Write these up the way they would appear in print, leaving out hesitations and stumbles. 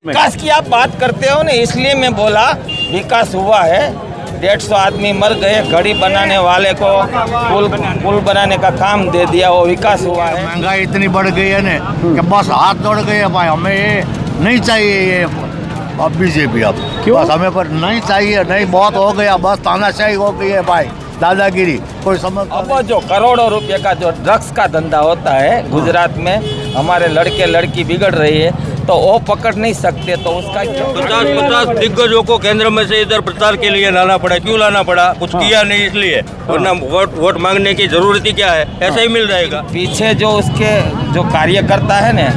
विकास की आप बात करते हो ना, इसलिए मैं बोला विकास हुआ है। 150 आदमी मर गए, घड़ी बनाने वाले को पुल बनाने का काम दे दिया, वो विकास हुआ है। महंगाई इतनी बढ़ गई है ना कि बस हाथ जोड़ गए हैं भाई, हमें ये नहीं चाहिए ये अब बीजेपी। अब क्यों बस हमें पर नहीं चाहिए, नहीं बहुत हो गया, बस तानाशाही हो गई है भाई, दादागिरी कोई समझ। अब जो करोड़ों रुपए का जो ड्रग्स का धंधा होता है गुजरात में, हमारे लड़के लड़की बिगड़ रही है, तो वो पकड़ नहीं सकते, तो उसका 50 दिग्गजों को केंद्र में से इधर प्रचार के लिए लाना पड़ा। क्यों लाना पड़ा? कुछ किया नहीं इसलिए, वरना वोट मांगने की जरूरत ही क्या है, ऐसे ही मिल जाएगा। पीछे जो उसके जो कार्यकर्ता है ना,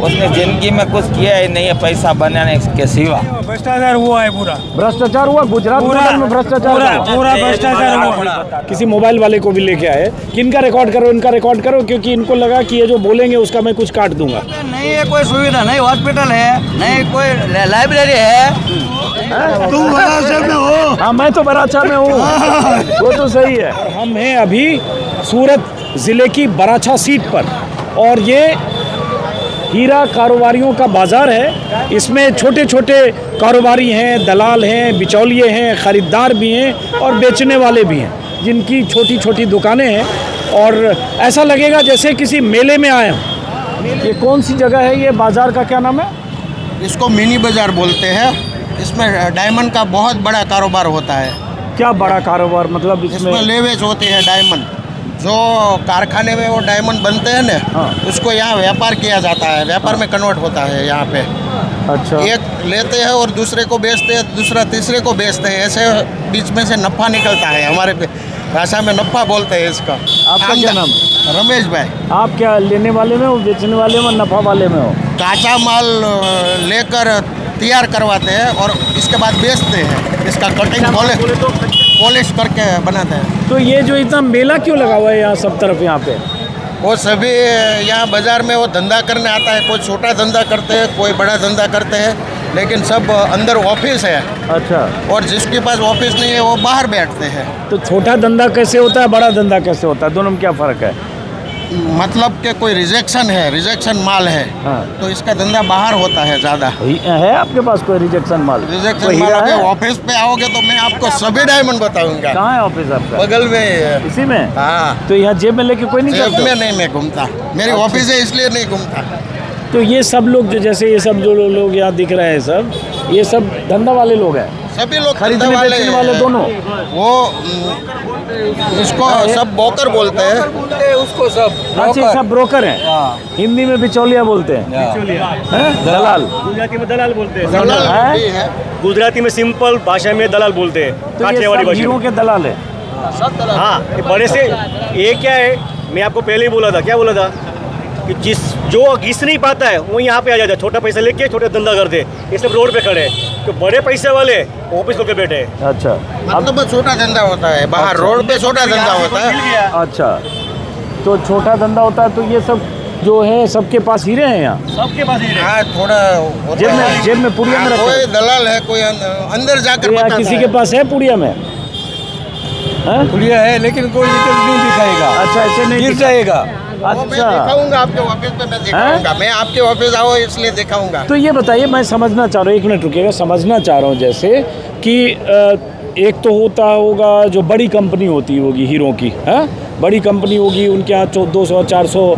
उसने जिंदगी में कुछ किया ही नहीं है पैसा बनाने के सिवा। भ्रष्टाचार हुआ है, पूरा भ्रष्टाचार हुआ गुजरात में, भ्रष्टाचार पूरा भ्रष्टाचार हुआ। किसी मोबाइल वाले को भी लेके आए कि इनका रिकॉर्ड करो, इनका रिकॉर्ड करो, क्योंकि इनको लगा कि ये जो बोलेंगे उसका मैं कुछ काट दूंगा। नहीं है कोई सुविधा, नहीं हॉस्पिटल है, नहीं कोई लाइब्रेरी है। तुम बरासर में हो? हाँ, मैं तो बराचा में हूँ, वो तो सही है। हम हैं अभी सूरत जिले की बराचा सीट पर, और ये हीरा कारोबारियों का बाज़ार है। इसमें छोटे छोटे कारोबारी हैं, दलाल हैं, बिचौलिए हैं, ख़रीदार भी हैं और बेचने वाले भी हैं, जिनकी छोटी छोटी दुकानें हैं। और ऐसा लगेगा जैसे किसी मेले में आए हों। ये कौन सी जगह है, ये बाज़ार का क्या नाम है? इसको मिनी बाज़ार बोलते हैं। इसमें डायमंड का बहुत बड़ा कारोबार होता है। क्या बड़ा कारोबार मतलब? इसमें लेवेज होते हैं डायमंड, जो कारखाने में वो डायमंड बनते हैं ना, हाँ। उसको यहाँ व्यापार किया जाता है, व्यापार में कन्वर्ट होता है यहाँ पे। अच्छा, एक लेते हैं और दूसरे को बेचते हैं, दूसरा तीसरे को बेचते हैं, ऐसे बीच में से नफ़ा निकलता है। हमारे भाषा में नफ़ा बोलते हैं इसका। आपका क्या नाम? रमेश भाई। आप क्या लेने वाले में हो, बेचने वाले में, नफ़ा वाले में हो? काचा माल लेकर तैयार करवाते हैं और इसके बाद बेचते हैं। इसका कटिंग पॉलिश करके बनाते हैं। तो ये जो इतना मेला क्यों लगा हुआ है यहाँ सब तरफ? यहाँ पे वो सभी यहाँ बाज़ार में वो धंधा करने आता है। कोई छोटा धंधा करते हैं, कोई बड़ा धंधा करते हैं, लेकिन सब अंदर ऑफिस है। अच्छा, और जिसके पास ऑफिस नहीं है वो बाहर बैठते हैं। तो छोटा धंधा कैसे होता है, बड़ा धंधा कैसे होता है, दोनों में क्या फ़र्क है? मतलब कि कोई रिजेक्शन है, रिजेक्शन माल है, हाँ। तो इसका धंधा बाहर होता है ज़्यादा। है आपके पास कोई रिजेक्शन माल? रिजेक्शन माल अभी ऑफिस पे आओगे तो मैं आपको सभी डायमंड बताऊंगा। कहाँ है ऑफिस आपका? बगल में ही है। इसी में? हाँ। तो यहाँ जेब में लेके कोई नहीं जेब जाता? में नहीं मैं घूमता, मेरी ऑफिस है इसलिए नहीं घूमता। तो ये सब लोग जो, जैसे ये सब जो लोग यहाँ दिख रहे हैं, सब ये सब धंधा वाले लोग हैं, सभी लोग खरीदने धंधा बेचने वाले दोनों। वो इसको सब ब्रोकर बोलते हैं, उसको सब अच्छा, सब ब्रोकर हैं। हिंदी में बिचौलिया बोलते हैं, हैं? दलाल। गुजराती में दलाल बोलते हैं। दलाल है? भी है। गुजराती में सिंपल भाषा में दलाल बोलते हैं, तो ये काठियावाड़ी सब भाषा हीरों में। के दलाल है। हाँ, ये बड़े से ये क्या है, मैं आपको पहले ही बोला था, क्या बोला था कि जो घिस नहीं पाता है वो यहाँ पे आ जाता है, छोटा पैसा लेके छोटा धंधा कर दे। ये सब रोड पे खड़े हैं, तो बड़े पैसे वाले ऑफिस होकर बैठे हैं। अच्छा, मतलब छोटा धंधा होता है बाहर, रोड पे छोटा धंधा होता है। अच्छा, तो छोटा धंधा होता है। तो ये सब जो है सबके पास हीरे हैं यहाँ? सबके पास ही हाँ, थोड़ा जेब में पुड़िया में रखे? कोई दलाल है, कोई अंदर जाकर तो यहाँ बताता किसी है। के पास है पुड़िया में? हैं? पुलिया है, लेकिन कोई नहीं दिखाएगा। अच्छा, ऐसे नहीं गिर दिखा- जाएगा। वो मैं अच्छा, दिखाऊंगा आपके ऑफिस पे, मैं दिखाऊंगा। मैं आपके ऑफिस आओ इसलिए दिखाऊंगा। तो ये बताइए, मैं समझना चाह रहा हूँ, एक मिनट रुकिएगा, समझना चाह रहा हूँ जैसे कि एक तो होता होगा जो बड़ी कंपनी होती होगी हीरो की, है बड़ी कंपनी होगी, उनके यहाँ 200-400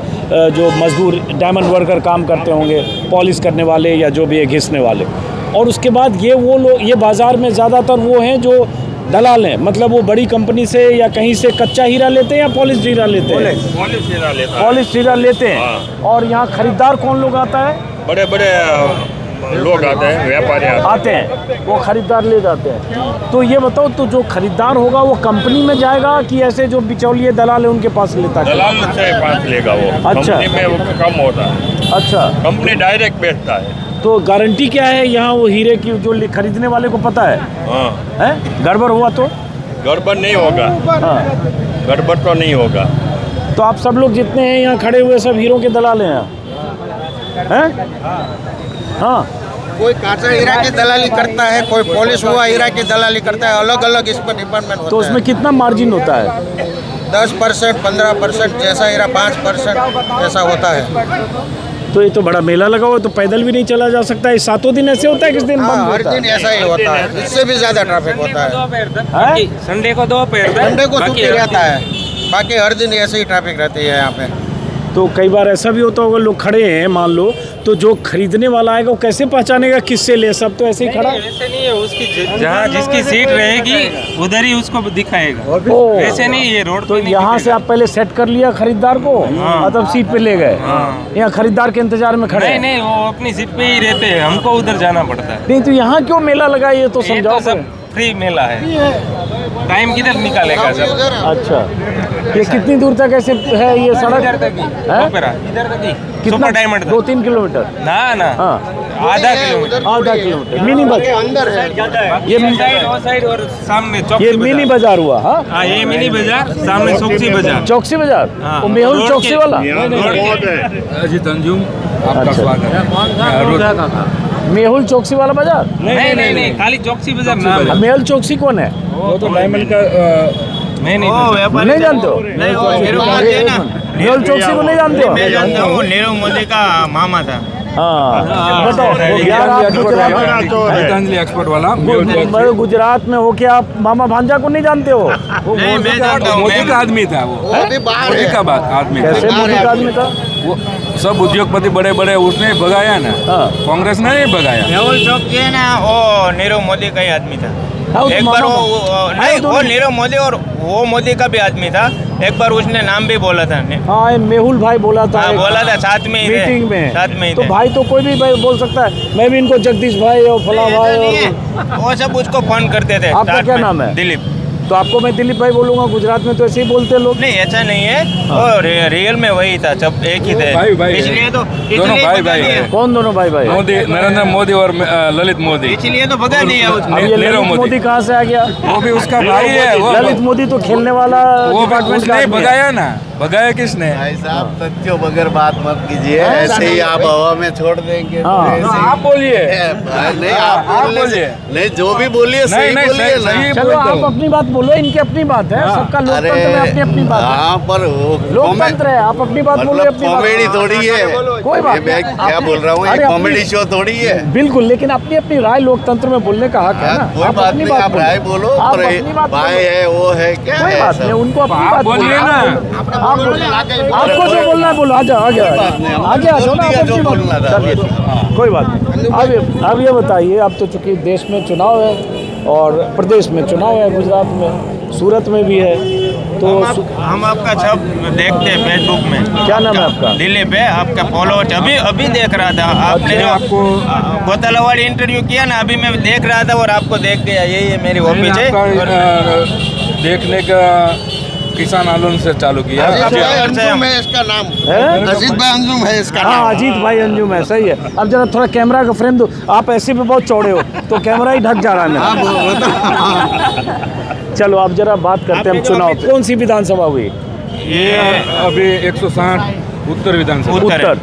जो मजदूर डायमंड वर्कर काम करते होंगे, पॉलिश करने वाले या जो भी है घिसने वाले। और उसके बाद ये वो लोग, ये बाज़ार में ज़्यादातर वो हैं जो दलाल हैं, मतलब वो बड़ी कंपनी से या कहीं से कच्चा हीरा लेते हैं या पॉलिश हीरा लेते हैं? पॉलिश हीरा लेते हैं। और यहाँ खरीदार कौन लोग आता है? बड़े बड़े लोग आते हैं, व्यापारी आते हैं, वो खरीदार ले जाते हैं। तो ये बताओ, तो जो खरीदार होगा वो कंपनी में जाएगा कि ऐसे जो बिचौलिए दलाल है उनके पास लेता है? दलाल से पास लेगा वो। अच्छा। कंपनी में वो कम होता है। अच्छा, कंपनी डायरेक्ट बेचता है। तो गारंटी क्या है यहाँ वो हीरे की, जो खरीदने वाले को पता है? हाँ, हैं? गड़बड़ हुआ तो? गड़बड़ नहीं होगा। हाँ, गड़बड़ तो नहीं होगा। तो आप सब लोग जितने हैं यहाँ खड़े हुए सब हीरो के दलाल हैं यहाँ, हैं? हाँ, कोई काचा हीरा की दलाली करता है, कोई पॉलिश हुआ हीरा की दलाली करता है। अलग अलग इस पर डिपार्टमेंट होता है। तो उसमें कितना मार्जिन होता है? 10%, 15%, जैसा हीरा 5% ऐसा होता है। तो ये तो बड़ा मेला लगा हुआ है, तो पैदल भी नहीं चला जा सकता है। 7 दिन ऐसे होता है, किस दिन हाँ, बंद हर होता दिन है? ऐसा ही होता है, इससे भी ज्यादा ट्रैफिक होता है। संडे को दोपहर संडे को छुट्टी रहता है, बाकी हर दिन ऐसे ही ट्रैफिक रहती है यहाँ पे। तो कई बार ऐसा भी होता होगा, लोग खड़े हैं मान लो, तो जो खरीदने वाला आएगा वो कैसे पहचानेगा किससे ले? सब तो ऐसे ही खड़ा। ऐसे नहीं है, उसकी जहाँ जिसकी सीट रहेगी उधर ही उसको दिखाएगा, ओ, ऐसे नहीं ये रोड तो पे नहीं यहाँ से दिखेगा। आप पहले सेट कर लिया खरीदार को और तब सीट पे ले गए। यहाँ खरीदार के इंतजार में खड़े नहीं हैं। नहीं, वो अपनी सीट पे ही रहते हैं, हमको उधर जाना पड़ता है। नहीं तो यहाँ क्यों मेला लगा, ये तो ये समझाओ। तो सब फ्री मेला है, टाइम किधर निकालेगा सब। अच्छा, ये कितनी दूर तक ऐसे है ये सड़क? इधर तक ही, है? ओपेरा, इधर तक ही, कितना? सुपर डायमंड तक। 2-3 किलोमीटर? ना ना, हाँ, आधा किलोमीटर। आधा किलोमीटर मिनी बाजार। अंदर है ये वो साइड और सामने ये चौकसी मिनी बाजार। बाजार हुआ। हाँ, हाँ, ये मिनी बाजार, सामने चौकसी बाजार। चौकसी बाजार, हाँ, वो मेहुल रोड चौकसी के- वाला। अजीत अंजुम, आपका अच्छा। स्वागत है। मेहुल चौकसी वाला बाजार? नहीं नहीं नहीं, खाली चौकसी बाजार नाम है। मेहुल चौकसी कौन है? वो तो डायमंड का मैं नहीं नहीं जानते हो? मेहुल चौकसी को नहीं जानते हो? नीरव मोदी का मामा था। हाँ, बताओ यार, आप गीतांजलि एक्सपर्ट वाला गुजरात में हो के आप मामा भांजा को नहीं जानते हो? नहीं, मैं जानता हूँ, मोदी मैं- का आदमी था वो अभी बाहर मोदी है। का बात आदमी कैसे था मोदी का आदमी था? वो सब उद्योगपति बड़े बड़े उसने भगाया ना, हाँ। कांग्रेस ने नहीं भगाया। मेहुल चौकसी है ना, वो नीरव मोदी का ही आदमी था। हाँ, एक तो बार मामा- नहीं, वो नीरव मोदी और वो मोदी का भी आदमी था। एक बार उसने नाम भी बोला था। हाँ, ये मेहुल भाई बोला था। हाँ, एक बोला था, साथ में ही थे। मीटिंग में। साथ में ही तो थे। भाई तो कोई भी भाई बोल सकता है, मैं भी इनको जगदीश भाई और फला नहीं, भाई ऐसा नहीं और है। वो सब उसको फोन करते थे। आपका स्टार्ट क्या में। नाम है? दिलीप। तो आपको मैं दिलीप भाई बोलूंगा, गुजरात में तो ऐसे ही बोलते हैं लोग। नहीं, ऐसा नहीं है, वो रियल में वही था, सब एक ही थे। भाई भाई है। इसलिए तो दोनों इसलिए भाई भगा भाई दिया। है। कौन दोनों भाई भाई? मोदी, नरेंद्र मोदी और ललित मोदी, इसलिए तो भगा दिया अब उसने। ये नीरव ललित मोदी। मोदी कहाँ से आ गया? वो भी उसका भाई है। वो ललित मोदी तो खेलने वाला वो डिपार्टमेंट का उसने आदमी है। भगाया ना, भगाया किसने? भाई साहब तथ्यों बगैर बात मत कीजिए, ऐसे ही आप हवा में छोड़ देंगे तो हाँ। ऐसे ही- आप बोलिए। नहीं, आप आप बोलने से- बोलिए। नहीं, जो भी बोलिए सही नहीं, बोलिए सही- ना। सही चलो बोलते आप हो। अपनी बात बोलो, इनकी अपनी बात है, सबका लोकतंत्र में अपनी अपनी बात है। हाँ, पर वो लोकतंत्र है, आप अपनी बात बोलो, मतलब अपनी बात। कॉमेडी थोड़ी है। कोई बात ये मैं नहीं। क्या अपनी- बोल रहा हूँ, ये अरे अपनी- कॉमेडी शो थोड़ी है। बिल्कुल, लेकिन अपनी अपनी राय लोकतंत्र में बोलने का हक है ना। कोई आप बात अपनी नहीं, आप राय बोलो, आप पर अपनी बात भाई बोलो। है, वो है, क्या कोई है बात सब? नहीं, उनको अपनी आप बात बोलिए बोलो। ना। आप आपको जो बोलना है बोलो, आगे आगे आगे आगे आ जाओ ना, आप जो अपनी बात- बोलना था, चलिए, कोई बात नहीं। अब ये बताइए, अब तो चूंकि देश में चुनाव है और प्रदेश में चुनाव है, गुजरात में, सूरत में भी है, तो हम आपका सब देखते हैं फेसबुक में। क्या नाम है आपका? दिलीप है, आपका फॉलोअर अभी अभी देख रहा था। आपने अच्छा, जो आपको- गोतालावाड़ी इंटरव्यू किया ना, अभी मैं देख रहा था और आपको देख गया। यही है मेरी ऑफिस है। आपका देखने का किसान आंदोलन से चालू किया। अच्छा, अजीत भाई अच्छा, अंजुम है इसका नाम। है? अजीत भाई अंजुम है इसका हाँ, नाम। अजीत भाई अंजुम है, सही है। अब जरा थोड़ा कैमरा का फ्रेम दो, आप ऐसे भी बहुत चौड़े हो तो कैमरा ही ढक जा रहा है मेरा। चलो आप जरा बात करते हैं हम चुनाव। कौन सी विधानसभा हुई? ये अभी 160 उत्तर विधानसभा। उत्तर।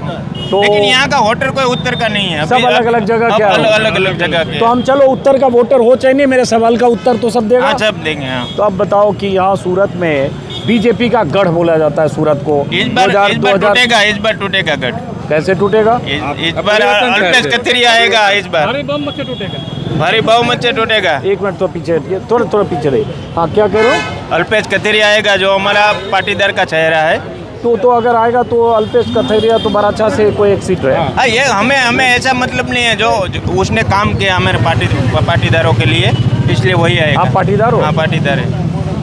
तो लेकिन यहाँ का वोटर कोई उत्तर का नहीं है। सब अलग-अलग जगह क्या है? अलग अलग जगह के। तो हम चलो उत्तर का वोटर हो चाहे नहीं, मेरे सवाल का उत्तर तो सब देगा। हाँ, सब देंगे। हाँ, तो अब बताओ कि यहाँ सूरत में बीजेपी का गढ़ बोला जाता है सूरत को। इस बार 2000 टूटेगा, इस बार टूटेगा गढ़। कैसे टूटेगा? इस अब बार परिवर्तन अल्पेश कैसे? कथरी आएगा। इस बार भारी बहुमत से टूटेगा। एक मिनट तो पीछे हटिए, थोड़ा थोड़ा पीछे रहिए। हाँ, क्या कह रहे हो? अल्पेश कथरी आएगा, जो हमारा पाटीदार का चेहरा है। तो अगर आएगा तो अल्पेश कथैरिया तो बराछा से कोई एक सीट रहे। हाँ, ये हमें ऐसा मतलब नहीं है। जो उसने काम किया हमारे पाटीदारों के लिए, इसलिए वही आएगा। आप पाटीदार हो? हाँ, पाटीदार है।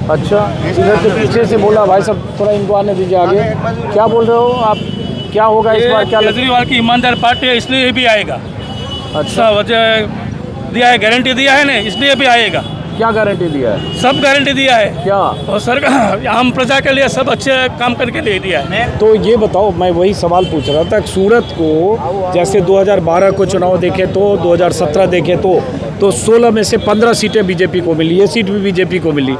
अच्छा, इधर से पीछे से बोला भाई साहब, थोड़ा इनको आने दीजिए आगे। क्या बोल रहे हो आप? क्या होगा इस बार? क्या केजरीवाल की ईमानदार पार्टी है, इसलिए ये भी आएगा। अच्छा, वजह दिया है, गारंटी दिया है ना, इसलिए भी आएगा। क्या गारंटी दिया है? सब गारंटी दिया है क्या? और सरकार आम प्रजा के लिए सब अच्छे काम करके ले दिया है। तो ये बताओ, मैं वही सवाल पूछ रहा था। सूरत को जैसे 2012 को चुनाव देखे तो 2017 देखे तो 16 में से 15 सीटें बीजेपी को मिली, ये सीट भी बीजेपी को मिली।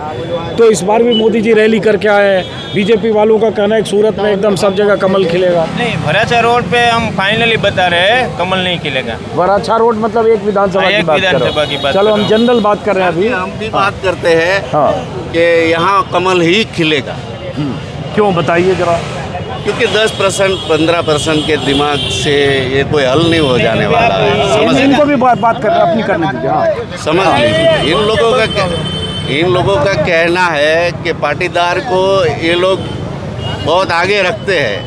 तो इस बार भी मोदी जी रैली करके आए हैं। बीजेपी वालों का कहना है कि सूरत में एकदम सब जगह कमल खिलेगा। नहीं, भराचा रोड पे हम फाइनली बता रहे हैं, कमल नहीं खिलेगा। वराछा रोड मतलब एक विधानसभा हाँ, की एक बात विधानसभा की करो। बात चलो कर हम रहा हूँ। जनरल बात कर रहे हैं अभी। हम भी बात करते हैं हाँ, कि यहाँ कमल ही खिलेगा। क्यों बताइए जरा। क्योंकि 10% 15% के दिमाग से ये कोई हल नहीं हो जाने वाला है। समझ इनको भी बात कर अपनी करने दीजिए। हाँ समझ लीजिए इन लोगों का कहना है कि पाटीदार को ये लोग बहुत आगे रखते हैं,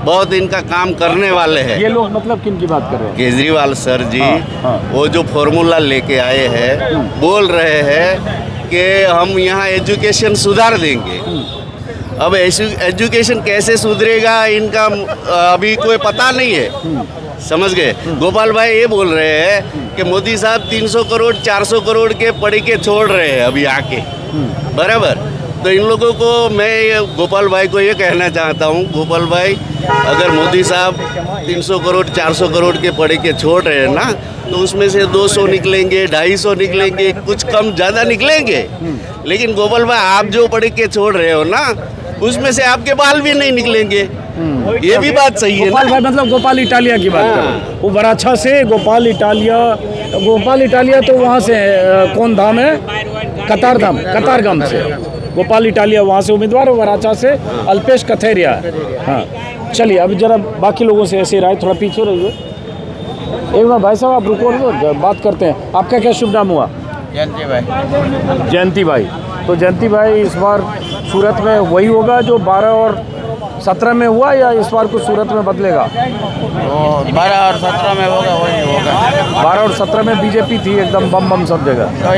बहुत इनका काम करने वाले हैं। ये लोग मतलब किन की बात कर रहे हैं? केजरीवाल सर जी हाँ। वो जो फॉर्मूला लेके आए हैं, बोल रहे हैं कि हम यहाँ एजुकेशन सुधार देंगे। अब एजुकेशन कैसे सुधरेगा इनका अभी कोई पता नहीं है। समझ गए? गोपाल भाई ये बोल रहे हैं कि मोदी साहब 300 करोड़ 400 करोड़ के पढ़ी के छोड़ रहे हैं अभी आके, बराबर। तो इन लोगों को मैं गोपाल भाई को ये कहना चाहता हूँ, गोपाल भाई अगर मोदी साहब 300 करोड़ 400 करोड़ के पढ़ी के छोड़ रहे हैं ना, तो उसमें से 200 निकलेंगे, 250 निकलेंगे, कुछ कम ज़्यादा निकलेंगे। लेकिन गोपाल भाई आप जो पढ़ी के छोड़ रहे हो ना, उसमें से आपके बाल भी नहीं निकलेंगे। ये भी बात सही है। गोपाल भाई मतलब गोपाल इटालिया की बात कर रहे हैं। वो वराछा से गोपाल इटालिया तो वहाँ से कौन धाम है? कतारगाम से गोपाल इटालिया वहाँ से उम्मीदवार, वराछा से अल्पेश कथेरिया। हाँ चलिए अब जरा बाकी लोगों से ऐसे राय, थोड़ा पीछे रहिए। एक बार भाई साहब आप रुको, बात करते हैं। आपका क्या शुभ नाम हुआ? जयंती भाई। तो जयंती भाई इस बार सूरत में वही होगा जो 12 और 17 में हुआ, या इस बार कुछ सूरत में बदलेगा? 12 और 17 में होगा, वही होगा। 12 और 17 में बीजेपी थी एकदम बम बम सब जगह। तो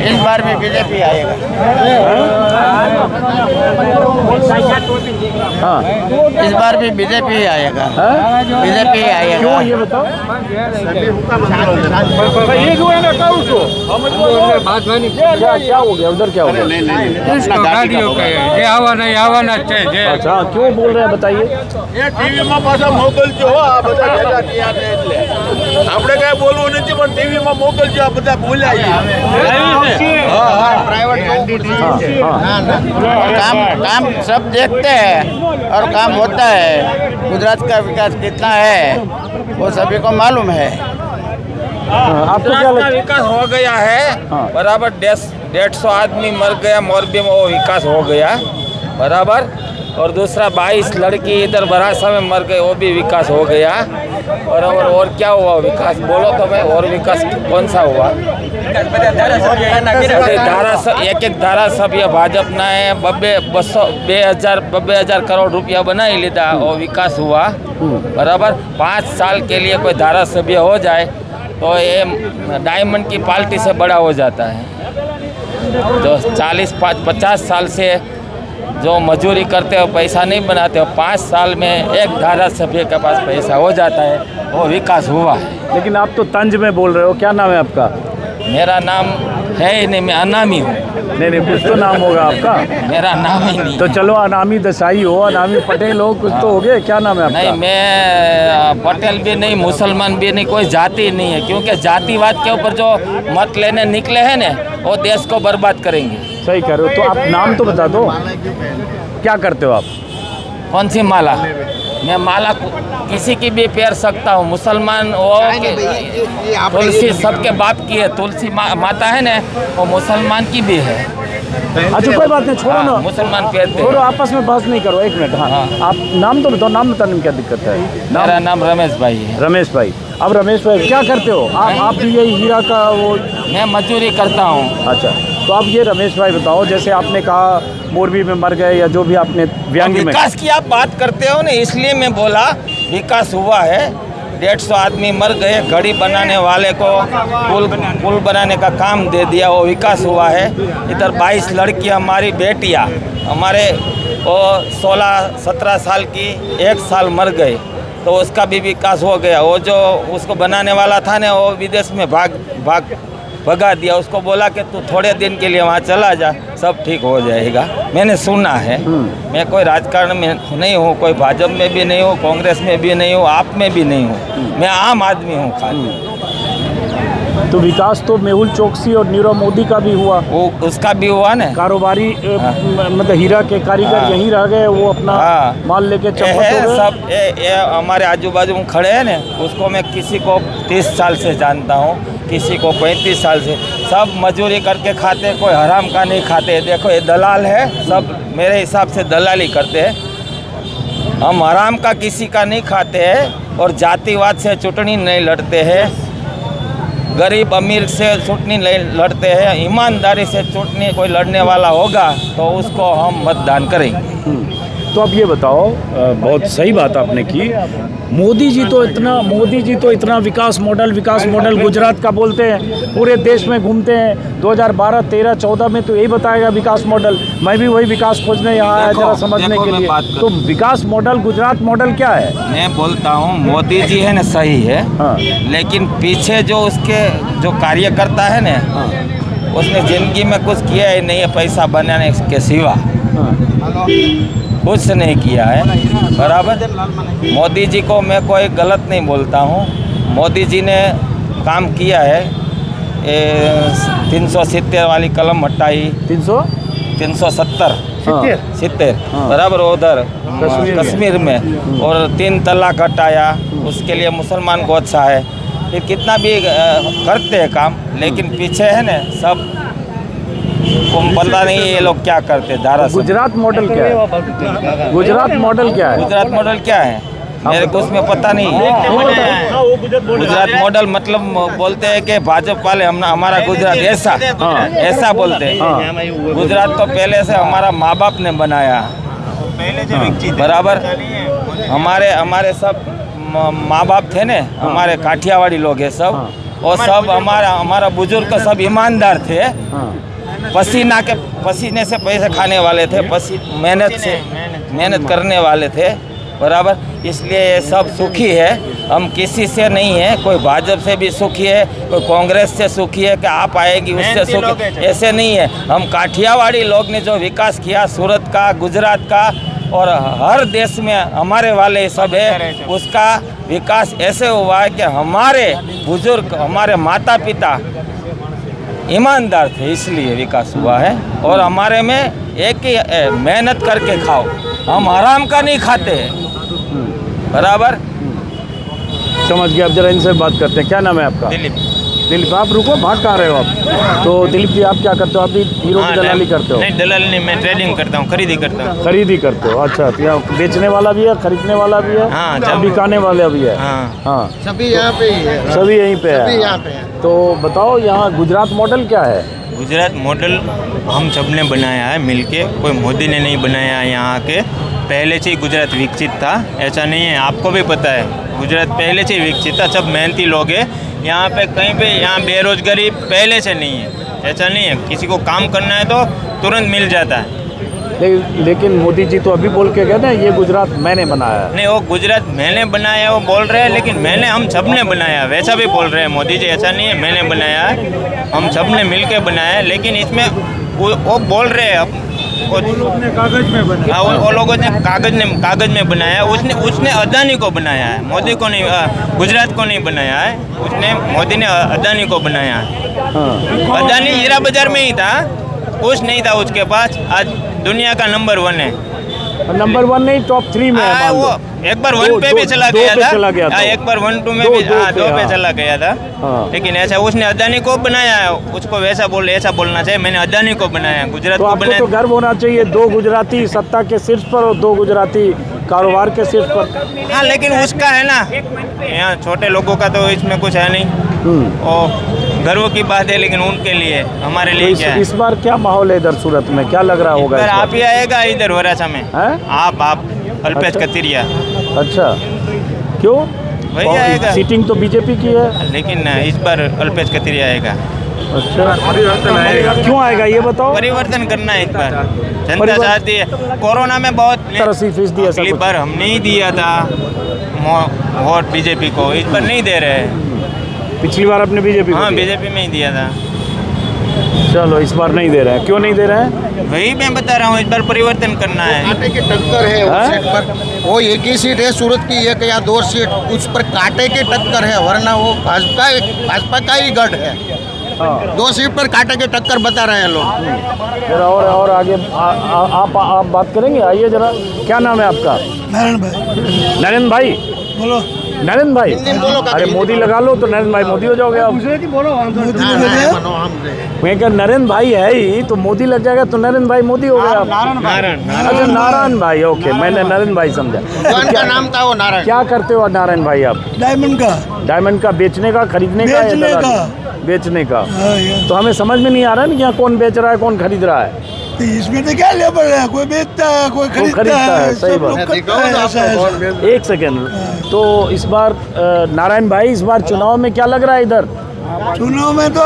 इस बार भी बीजेपी आएगा। हाँ इस बार भी बीजेपी ही आएगा। बीजेपी आएगा। क्यों ये बताओ? क्या हो गया उधर, क्या हो गया? अच्छा क्यों बोल रहे हैं बताइए? આપણે કઈ બોલવું નથી, પણ ટીવીમાં મોકલજો, આ બધા બોલ્યા काम सब देखते हैं और काम होता है। गुजरात का विकास कितना है वो सभी को मालूम है। आपको क्या गुजरात का लगता है? विकास हो गया है बराबर। 150 आदमी मर गया मोरबी में, वो विकास हो गया बराबर। और दूसरा 22 लड़की इधर बरासा में मर गए, वो भी विकास हो गया बराबर। और क्या हुआ विकास बोलो तो भाई, और विकास कौन सा हुआ? एक धारासभ्य भाजपना है 2,000 करोड़ रुपया बनाई लीधा, वो विकास हुआ बराबर। 5 साल के लिए कोई धारासभ्य हो जाए तो ये डायमंड की पार्टी से बड़ा हो जाता है। जो 40-50 साल से जो मजदूरी करते हो, पैसा नहीं बनाते हो, 5 साल में एक धारासभ्य के पास पैसा हो जाता है, वो विकास हुआ है। लेकिन आप तो तंज में बोल रहे हो, क्या नाम है आपका? मेरा नाम है ही नहीं, मैं अनामी हूँ। नहीं कुछ तो नाम होगा आपका। मेरा नाम ही नहीं। तो चलो अनामी देसाई हो, अनामी पटेल हो, कुछ तो हो गए। क्या नाम है आपका? नहीं, मैं पटेल भी नहीं, मुसलमान भी नहीं, कोई जाति नहीं है। क्योंकि जातिवाद के ऊपर जो मत लेने निकले हैं ना, वो देश को बर्बाद करेंगे। सही कह रहे हो। तो आप नाम तो बता दो, क्या करते हो आप? कौन सी माला? मैं माला किसी की भी फेर सकता हूँ, मुसलमान हो तुलसी सबके बाप की है, तुलसी माता है ना, वो मुसलमान की भी है। अच्छा कोई बात नहीं, छोड़ो ना, मुसलमान फेरते छोड़ो, आपस में बहस नहीं करो। 1 मिनट। हाँ आप नाम तो बताओ, नाम बताने में क्या दिक्कत है? मेरा नाम रमेश भाई है। रमेश भाई। अब रमेश भाई क्या करते हो आप भी यही हीरा का वो? मैं मजदूरी करता हूँ। अच्छा तो अब ये रमेश भाई बताओ, जैसे आपने कहा मोरबी में मर गए या जो भी आपने व्यंग्य में विकास की आप बात करते हो ना, इसलिए मैं बोला विकास हुआ है। 150 आदमी मर गए, घड़ी बनाने वाले को पुल बनाने का काम दे दिया, वो विकास हुआ है। इधर 22 लड़की हमारी बेटियाँ हमारे वो 16-17 साल की 1 साल मर गए, तो उसका भी विकास हो गया। वो जो उसको बनाने वाला था ना, वो विदेश में भगा दिया। उसको बोला कि तू थोड़े दिन के लिए वहाँ चला जा, सब ठीक हो जाएगा। मैंने सुना है। मैं कोई राजकारण में नहीं हूँ, कोई भाजपा में भी नहीं हूँ, कांग्रेस में भी नहीं हूँ, आप में भी नहीं हूँ, मैं आम आदमी हूँ खाली। तो विकास तो मेहुल चोकसी और नीरव मोदी का भी हुआ, वो उसका भी हुआ ना। कारोबारी मतलब हीरा के कारीगर यहीं रह गए, वो अपना माल लेके चंपत हो गए। सब ये हमारे आजू बाजू में खड़े हैं ना, उसको मैं किसी को 30 साल से जानता हूँ, किसी को 35 साल से। सब मजदूरी करके खाते, कोई हराम का नहीं खाते। देखो ये दलाल है, सब मेरे हिसाब से दलाली करते हैं। हम हराम का किसी का नहीं खाते हैं और जातिवाद से चुटनी नहीं लड़ते हैं, गरीब अमीर से चुटनी नहीं लड़ते हैं। ईमानदारी से चुटनी कोई लड़ने वाला होगा तो उसको हम मतदान करेंगे। तो अब ये बताओ, बहुत सही बात आपने की, मोदी जी तो इतना विकास मॉडल गुजरात का बोलते हैं, पूरे देश में घूमते हैं। 2012, 13, 14 में तो यही बताएगा विकास मॉडल। मैं भी वही विकास खोजने यहाँ आया जरा समझने के लिए। तो विकास मॉडल, गुजरात मॉडल क्या है? मैं बोलता हूँ मोदी जी है ना सही है, हाँ। लेकिन पीछे जो उसके जो कार्यकर्ता है ना, हाँ। उसने जिंदगी में कुछ किया ही नहीं है पैसा बनाने के सिवा, कुछ नहीं किया है। बराबर, मोदी जी को मैं कोई गलत नहीं बोलता हूँ। मोदी जी ने काम किया है। 370 वाली कलम हटाई, 370 बराबर उधर कश्मीर में, और 3 तलाक हटाया, उसके लिए मुसलमान को अच्छा है। फिर कितना भी करते हैं काम, लेकिन पीछे है ना सब को पता नहीं ये लोग क्या करते। धारा गुजरात मॉडल क्या है? गुजरात मॉडल क्या है? गुजरात मॉडल क्या है मेरे को उसमें पता नहीं है। गुजरात मॉडल मतलब बोलते हैं कि भाजपा वाले हमारा गुजरात ऐसा बोलते हैं। गुजरात तो पहले से हमारा माँ बाप ने बनाया, बराबर। हमारे सब माँ बाप थे ने, हमारे काठियावाड़ी लोग हैं सब, और सब हमारा बुजुर्ग सब ईमानदार थे, पसीने से पैसे खाने वाले थे, मेहनत करने वाले थे, बराबर। इसलिए ये सब सुखी है, हम किसी से नहीं है। कोई भाजपा से भी सुखी है, कोई कांग्रेस से सुखी है कि आप आएगी उससे सुखी, ऐसे नहीं है। हम काठियावाड़ी लोग ने जो विकास किया सूरत का, गुजरात का और हर देश में हमारे वाले सब है, उसका विकास ऐसे हुआ है कि हमारे बुजुर्ग, हमारे माता पिता ईमानदार थे, इसलिए विकास हुआ है। और हमारे में एक ही मेहनत करके खाओ, हम हराम का नहीं खाते हैं, बराबर। समझ गया। अब जरा इनसे बात करते हैं। क्या नाम है आपका? दिलीप। आप रुको, भाग कहाँ रहे हो आप? तो दिलीप जी, आप क्या करते हो? आप भी हीरो की दलाली करते हो? नहीं, दलाली नहीं, मैं ट्रेडिंग करता हूँ, खरीदी करता हूँ। खरीदी करते हो, अच्छा। तो यहाँ बेचने वाला भी है, खरीदने वाला भी है, हाँ, जब बिकाने वाला भी है। हाँ, सभी यहाँ पे ही है, सभी यहीं पे सभी है। यहाँ पे है। तो बताओ, यहाँ गुजरात मॉडल क्या है? गुजरात मॉडल हम सब ने बनाया है मिलके, कोई मोदी ने नहीं बनाया है। यहाँ के पहले से ही गुजरात विकसित था, ऐसा नहीं है, आपको भी पता है। गुजरात पहले से ही विकसित था, सब मेहनती लोग हैं यहाँ पे। कहीं पे यहाँ बेरोजगारी पहले से नहीं है, ऐसा नहीं है। किसी को काम करना है तो तुरंत मिल जाता है। लेकिन मोदी जी तो अभी बोल के गए ना, ये गुजरात मैंने बनाया है। नहीं, वो गुजरात मैंने बनाया वो बोल रहे हैं, लेकिन मैंने हम सब ने बनाया वैसा भी बोल रहे हैं मोदी जी। ऐसा नहीं है मैंने बनाया है, हम सब ने मिल के बनाया है। लेकिन इसमें वो बोल रहे हैं कागज में बनाया, वो लोगों ने कागज में बनाया। उसने अदानी को बनाया है, मोदी को नहीं, गुजरात को नहीं बनाया है। मोदी ने अदानी को बनाया है। अदानी हीरा बाजार में ही था, कुछ नहीं था उसके पास। आज दुनिया का नंबर 1 है। नंबर 1 नहीं, टॉप 3 में है। वो एक बार 1 पे भी चला गया था, एक बार 1, 2 में भी 2 पे चला गया था। लेकिन ऐसा उसने अदानी को बनाया है, उसको वैसा ऐसा बोलना चाहिए, मैंने अदानी को बनाया, गुजरात को बनाया। तो गर्व होना चाहिए, 2 गुजराती सत्ता के शीर्ष पर और 2 गुजराती कारोबार के शीर्ष पर। हाँ, लेकिन उसका है ना, यहाँ छोटे लोगों का तो इसमें कुछ है नहीं, और गर्व की बात है, लेकिन उनके लिए, हमारे लिए क्या है? इस बार क्या माहौल है इधर सूरत में, क्या लग रहा होगा? आप ही आएगा इधर वरासा में, आप अल्पेश कतरिया। अच्छा, क्यों? वही आएगा। सीटिंग तो बीजेपी की है, लेकिन इस बार अल्पेश कतरिया आएगा। अच्छा, क्यों आएगा ये बताओ? परिवर्तन करना है इस बार, जनता चाहती है। कोरोना में बहुत 80% अगली बार हम नहीं दिया था वोट बीजेपी को, इस बार नहीं दे रहे हैं। पिछली बार अपने बीजेपी? हाँ, बीजेपी में ही दिया था। चलो, इस बार नहीं दे रहे हैं। क्यों नहीं दे रहे हैं? वही मैं बता रहा हूँ, इस बार परिवर्तन करना है। कांटे की टक्कर है उस सीट पर, वो एक ही सीट है सूरत की, 1 या 2 सीट, उस पर कांटे की टक्कर है, वरना वो भाजपा का ही गढ़ है। 2 सीट पर कांटे की टक्कर बता रहे हैं लोग। जरा और आगे आप बात करेंगे, आइए जरा। क्या नाम है आपका? नारायण भाई। नरेंद्र भाई, बोलो। नरेंद्र भाई, अरे मोदी लगा लो तो नरेंद्र भाई मोदी हो जाओगे आप। मैं कह नरेंद्र भाई है ही तो मोदी लग जाएगा तो नरेंद्र भाई मोदी हो गया आप। अच्छा नारायण भाई, ओके मैंने नरेंद्र भाई समझा। क्या नाम था वो नारायण? क्या करते हो नारायण भाई आप? डायमंड का बेचने का, खरीदने का, बेचने का। तो हमें समझ में नहीं आ रहा है ना यहाँ कौन बेच रहा है कौन खरीद रहा है। इसमें तो क्या लेबर है, कोई बेचता है कोई खरीदता है, सही बात। एक सेकेंड, तो इस बार नारायण भाई इस बार चुनाव में क्या लग रहा है इधर? चुनाव में तो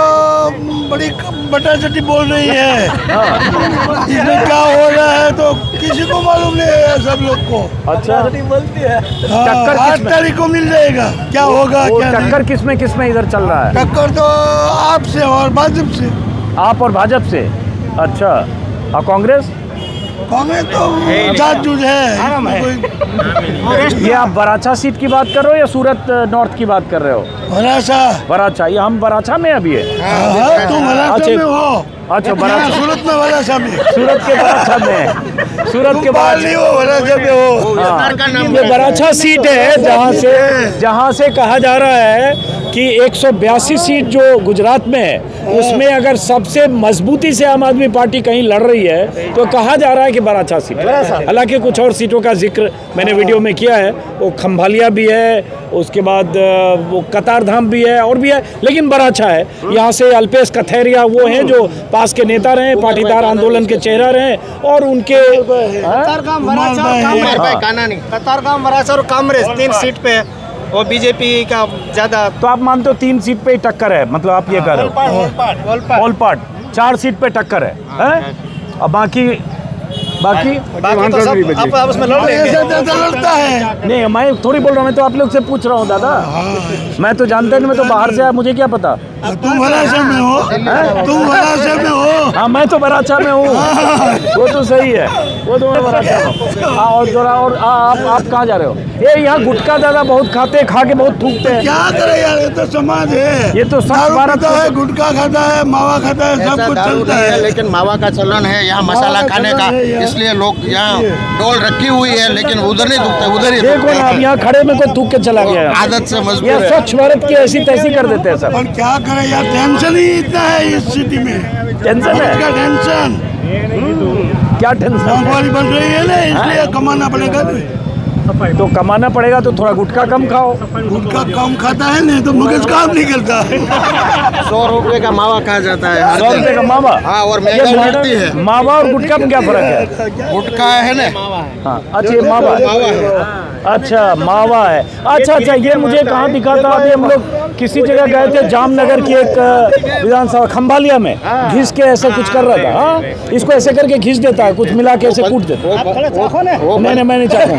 बड़ी बटाचटी बोल रही है। इसमें क्या हो रहा है तो किसी को मालूम नहीं है, सब लोग को। अच्छा बोलती है। टक्कर 8 तारीख को मिल जाएगा क्या होगा क्या टक्कर किसमें इधर चल रहा है? टक्कर तो आपसे और भाजपा से। आप और भाजपा से? अच्छा, और कांग्रेस तो जाजूज है। ये आप बराचा सीट की बात कर रहे हो या सूरत नॉर्थ की बात कर रहे हो? बराचा, ये हम बराचा में अभी है। तुम बराचा में हो? अच्छा बराचा, सूरत में बराचा में, सूरत के बराचा में, सूरत के बाद नहीं हो बराचा में हो। ये बराचा सीट है जहाँ से कहा जा रहा है कि 182 सीट जो गुजरात में है उसमें अगर सबसे मजबूती से आम आदमी पार्टी कहीं लड़ रही है तो कहा जा रहा है कि बराचा सीट। हालांकि कुछ और सीटों का जिक्र मैंने वीडियो में किया है, वो खंभालिया भी है, उसके बाद वो कतारधाम भी है और भी है, लेकिन बराचा है। यहाँ से अल्पेश कथैरिया वो हैं जो पास के नेता रहे, पाटीदार आंदोलन के चेहरा रहे और उनके कतारगाम, बराचा और कांग्रेस 3 सीट पे और बीजेपी का ज्यादा। तो आप मानते हो 3 सीट पे ही टक्कर है, मतलब आप ये कह रहे हो? ऑलपार्ट 4 सीट पे टक्कर है? और बाकी तो सब आपस में लड़ता है। नहीं मैं थोड़ी बोल रहा हूँ, मैं तो आप लोग से पूछ रहा हूँ दादा। मैं तो जानता नहीं, मैं तो बाहर से आया, मुझे क्या पता। तुम बराचा में हो? तुम बराचा में हो? हाँ मैं तो बराचा में हूँ। वो तो सही है, वो तो मैं बराचा में। और आप कहाँ जा रहे हो? ये यहाँ गुटखा दादा बहुत खाते, खा के बहुत थूकते हैं। क्या करे यार, ये तो समाज है। ये तो सब भारत है, गुटखा खाता है, मावा खाता है, सब कुछ चलता है। लेकिन मावा का चलन है यहाँ मसाला खाने का, इसलिए लोग यहाँ डोल रखी हुई है, लेकिन उधर नहीं दुखते, उधर ही देखो ना, आप यहाँ खड़े में को थूक के चला गया। आदत से मजबूर है। स्वच्छ भारत की ऐसी तैसी कर देते हैं सब। और क्या करे यार, टेंशन ही इतना है इस सिटी में। टेंशन है? टेंशन क्या टेंशन? महंगाई बढ़ रही है ना, इसलिए कमाना पड़ेगा। तो कमाना पड़ेगा तो थोड़ा गुटखा कम खाओ। गुटखा कम खाता है नहीं तो मगज काम नहीं करता। 100 रुपए का मावा खा जाता है। 100 रुपए का मावा? हाँ, और महंगाई बढ़ती है। मावा और गुटखा में क्या फर्क है? गुटखा है ना। हाँ, अच्छा ये मावा है। अच्छा मावा है। अच्छा ये मुझे कहाँ दिखा था? अभी हम लोग किसी जगह गए थे, जामनगर की एक विधानसभा खंभालिया में, घिस के ऐसे कुछ कर रहा था। हाँ, इसको ऐसे करके घिस देता है, कुछ मिला के ऐसे कूट देता है। नहीं मैं नहीं चाहूँगा,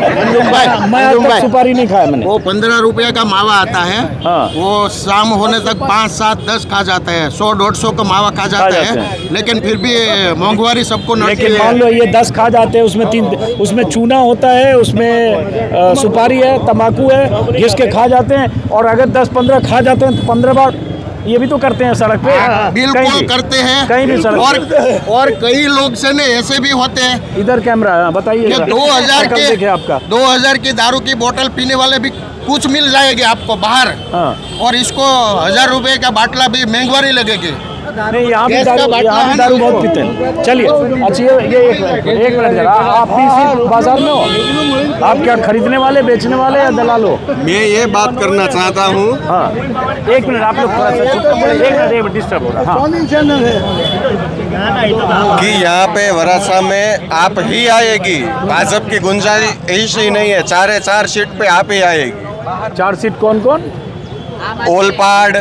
मैं आज तक सुपारी नहीं खाया मैंने। वो 15 रुपये का मावा आता है। हाँ। वो शाम होने तक 5, 7, 10 खा जाते हैं। 100-150 का मावा खा जाता है, लेकिन फिर भी मोंघवारी सबको नड़ती है। लेकिन मान लो ये 10 खा जाते हैं, उसमें चूना होता है, उसमें सुपारी है, तम्बाकू है, घिस के खा जाते हैं। और अगर 10-15 खा जाते हैं तो 15 बार ये भी तो करते हैं सड़क पे। बिल्कुल करते हैं कहीं भी सड़क और कई लोग से ऐसे भी होते हैं। इधर कैमरा है, बताइए। 2000 की दारू की बोतल पीने वाले भी कुछ मिल जाएगी आपको बाहर। हाँ। और इसको 1000 रुपए का बाटला भी महंगाई लगेगी। नहीं यहाँ भी दारू बहुत पीते हैं। चलिए अच्छा ये एक मिनट जरा, आप भी इसी बाजार में हो? आप क्या खरीदने वाले, बेचने वाले या दलाल हो? मैं ये बात करना चाहता हूँ। हाँ एक मिनट, आप लोग थोड़ा सा एक मिनट डिस्टर्ब हो रहा है। कि यहाँ पे वरासा में आप ही आएगी, भाजपा की गुंजाइश ही नहीं है। 4 सीट पे आप ही आएगी। 4 सीट कौन कौन? ओलपाड़,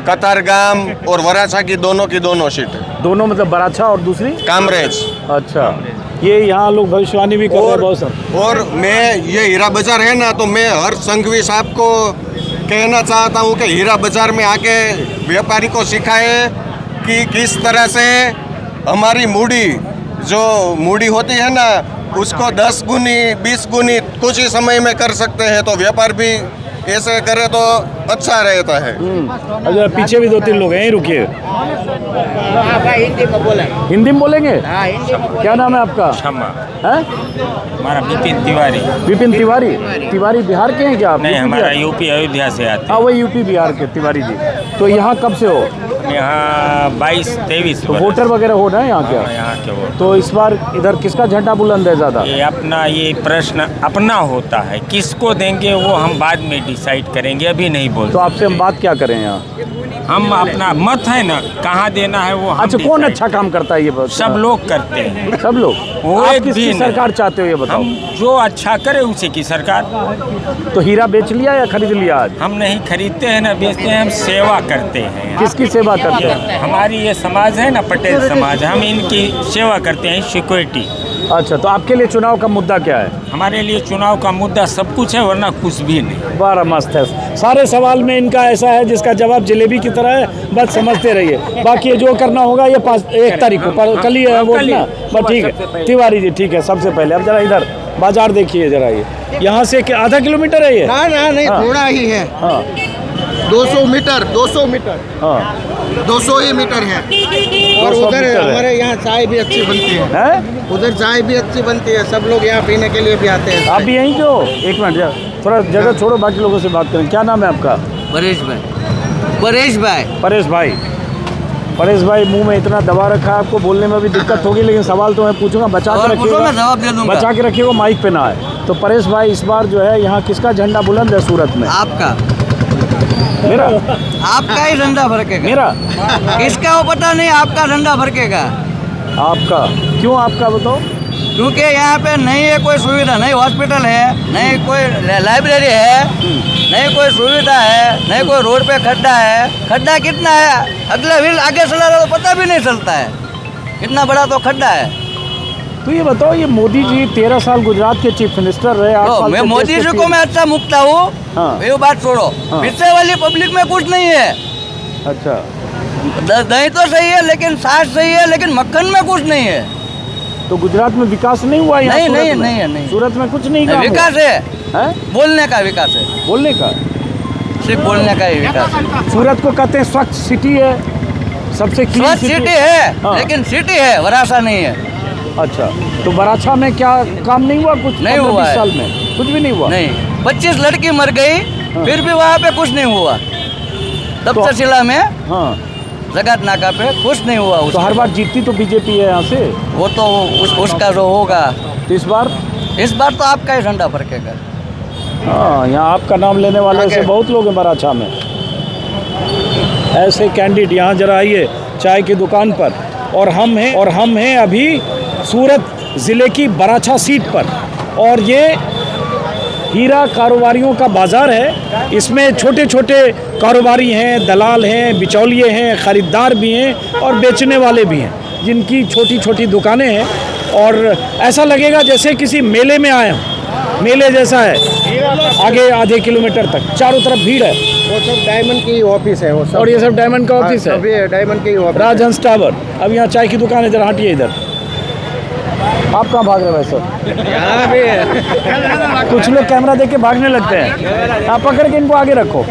कतारगाम और वरासा की दोनों सीट। दोनों मतलब बराचा और दूसरी कामरेज। अच्छा, ये यहाँ लोग भविष्यवाणी भी कर रहे हैं बहुत सारे। और मैं ये हीरा बाजार है ना, तो मैं हर संघवी साहब को कहना चाहता हूँ कि हीरा बाजार में आके व्यापारी को सिखाए कि किस तरह से हमारी मूडी होती है ना, उसको 10 गुनी 20 गुनी कुछ ही समय में कर सकते हैं। तो व्यापार भी ऐसे करे तो अच्छा रहता है। अच्छा, पीछे भी 2-3 लोग हैं, यहीं रुकिए। हिंदी में बोलेंगे? क्या नाम है आपका? क्षमा, है हमारा विपिन तिवारी। विपिन तिवारी। तिवारी बिहार के हैं क्या आप? नहीं, यूपी हमारा बिहार? यूपी अयोध्या से आते हाँ, वही यूपी बिहार के तिवारी जी। तो यहाँ कब से हो? हैं। यहाँ 22-23 तो वोटर वगैरह हो ना यहाँ क्या? यहाँ के वो तो इस बार इधर किसका झंडा बुलंद है ज़्यादा? ये अपना ये प्रश्न अपना होता है, किसको देंगे वो हम बाद में डिसाइड करेंगे, अभी नहीं बोल। तो आपसे हम बात क्या करें यहाँ? हम अपना मत है ना, कहाँ देना है वो हम अच्छा, कौन decide- अच्छा काम करता है ये बात? सब लोग करते हैं। सब लोग? वो आप एक किसकी भी नहीं। सरकार चाहते हो ये बताओ? हम जो अच्छा करे उसी की सरकार। तो हीरा बेच लिया या खरीद लिया आज? हम नहीं खरीदते हैं ना बेचते हैं, हम सेवा करते हैं। किसकी सेवा करते हैं? हमारी ये समाज है ना, पटेल समाज, हम इनकी सेवा करते हैं, सिक्योरिटी। अच्छा, तो आपके लिए चुनाव का मुद्दा क्या है? हमारे लिए चुनाव का मुद्दा सब कुछ है, वरना कुछ भी नहीं। बड़ा मस्त है। सारे सवाल में इनका ऐसा है जिसका जवाब जलेबी की तरह है, बस समझते रहिए। बाकी ये जो करना होगा ये 1 तारीख को, कल ही है वोट ना, बस ठीक है। तिवारी जी ठीक है, सबसे पहले अब जरा इधर बाजार देखिए जरा, ये यहाँ से आधा किलोमीटर है ये? ना नहीं, हाँ। थोड़ा ही है। हाँ 200 मीटर 200 मीटर हाँ 200 ही मीटर है। और 200 उधर मीटर है। हमारे यहाँ चाय भी अच्छी बनती है। है? उधर चाय भी अच्छी बनती है, सब लोग यहाँ पीने के लिए भी आते हैं। आप भी यहीं के हो? एक मिनट यार, थोड़ा जगह छोड़ो, बाकी लोगों से बात करें। क्या नाम है आपका? परेश भाई। परेश भाई। परेश भाई। परेश भाई, मुंह में इतना दबा रखा है, आपको बोलने में भी दिक्कत होगी, लेकिन सवाल तो मैं पूछूंगा, बचा के रखिएगा, जवाब दे दूंगा। बचा के रखिएगा, माइक पे ना आए। तो परेश भाई, इस बार जो है यहाँ किसका झंडा बुलंद है सूरत में? आपका। मेरा? आपका ही झंडा फरकेगा। मेरा? किसका वो पता नहीं, आपका झंडा फरकेगा। आपका? क्यों आपका बताओ? क्योंकि यहाँ पे नहीं है कोई सुविधा, नहीं हॉस्पिटल है, नहीं कोई लाइब्रेरी है, नहीं कोई सुविधा है, नहीं कोई रोड पे खड्डा है। खड्डा कितना है, अगला व्हील आगे चला रहा तो पता भी नहीं चलता है, इतना बड़ा तो खड्डा है। तो ये बताओ, ये मोदी जी 13 साल गुजरात के चीफ मिनिस्टर रहे, 8 तो साल मैं से मोदी देश जी के को मैं अच्छा मुकता हूँ, हाँ। ये बात छोड़ो। हाँ। पीछे वाली पब्लिक में कुछ नहीं है। अच्छा, दही तो सही है, लेकिन सास सही है, लेकिन मक्खन में कुछ नहीं है। तो गुजरात में विकास नहीं हुआ यहाँ? नहीं, सूरत नहीं, में? नहीं है, नहीं। सूरत में कुछ नहीं काम विकास हुआ? है, बोलने का विकास है, बोलने का? सिर्फ बोलने का ही विकास है। सूरत को कहते हैं स्वच्छ सिटी है, सबसे क्लीन स्वच्छ सिटी है, हाँ। लेकिन सिटी है, वरासा नहीं है। अच्छा, तो बराछा में क्या काम नहीं हुआ? कुछ नहीं हुआ 15-20 है। साल में कुछ भी नहीं हुआ? नहीं, 25 लड़की मर गई, फिर भी वहाँ पे कुछ नहीं हुआ। तक्षशिला में, हाँ, जगत नाका पे कुछ नहीं हुआ। तो हर बार जीतती तो बीजेपी है यहाँ से, वो तो उसका जो होगा। तो इस बार? इस बार तो आपका ही झंडा फरकेगा। हाँ, यहाँ आपका नाम लेने वाले ऐसे बहुत लोग हैं बराछा में, ऐसे कैंडिडेट। यहाँ जरा आइए चाय की दुकान पर, और हम हैं अभी सूरत ज़िले की बराछा सीट पर, और ये हीरा कारोबारियों का बाज़ार है। इसमें छोटे छोटे कारोबारी हैं, दलाल हैं, बिचौलिए हैं, ख़रीदार भी हैं और बेचने वाले भी हैं, जिनकी छोटी छोटी दुकानें हैं। और ऐसा लगेगा जैसे किसी मेले में आए हों, मेले जैसा है। आगे आधे किलोमीटर तक चारों तरफ भीड़ है। वो सब डायमंड की ऑफिस है, वो सब। और ये सब डायमंड का ऑफिस है? अभी डायमंड की ऑफिस। राजहंस टावर। अब यहाँ चाय की दुकान है, इधर हटिए इधर। आप कहाँ भाग रहे हैं वैसे? कुछ लोग कैमरा देख के भागने लगते हैं। आप पकड़ के इनको आगे रखो,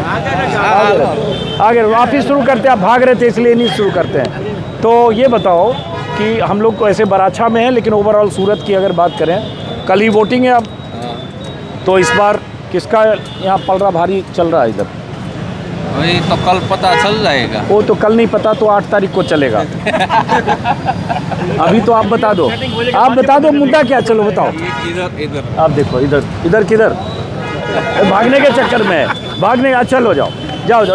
आगे रखो। आप ही शुरू करते हैं, आप भाग रहे थे इसलिए नहीं शुरू करते हैं। तो ये बताओ कि हम लोग को ऐसे बराछा में है, लेकिन ओवरऑल सूरत की अगर बात करें, कल ही वोटिंग है अब, तो इस बार किसका यहाँ पलड़ा भारी चल रहा है इधर? वही तो कल पता चल जाएगा। वो तो कल नहीं पता, तो 8 तारीख को चलेगा। अभी तो आप बता दो, मुद्दा क्या? चलो बताओ। इधर आप देखो, इधर किधर भागने के चक्कर में है, भागने। चलो जाओ,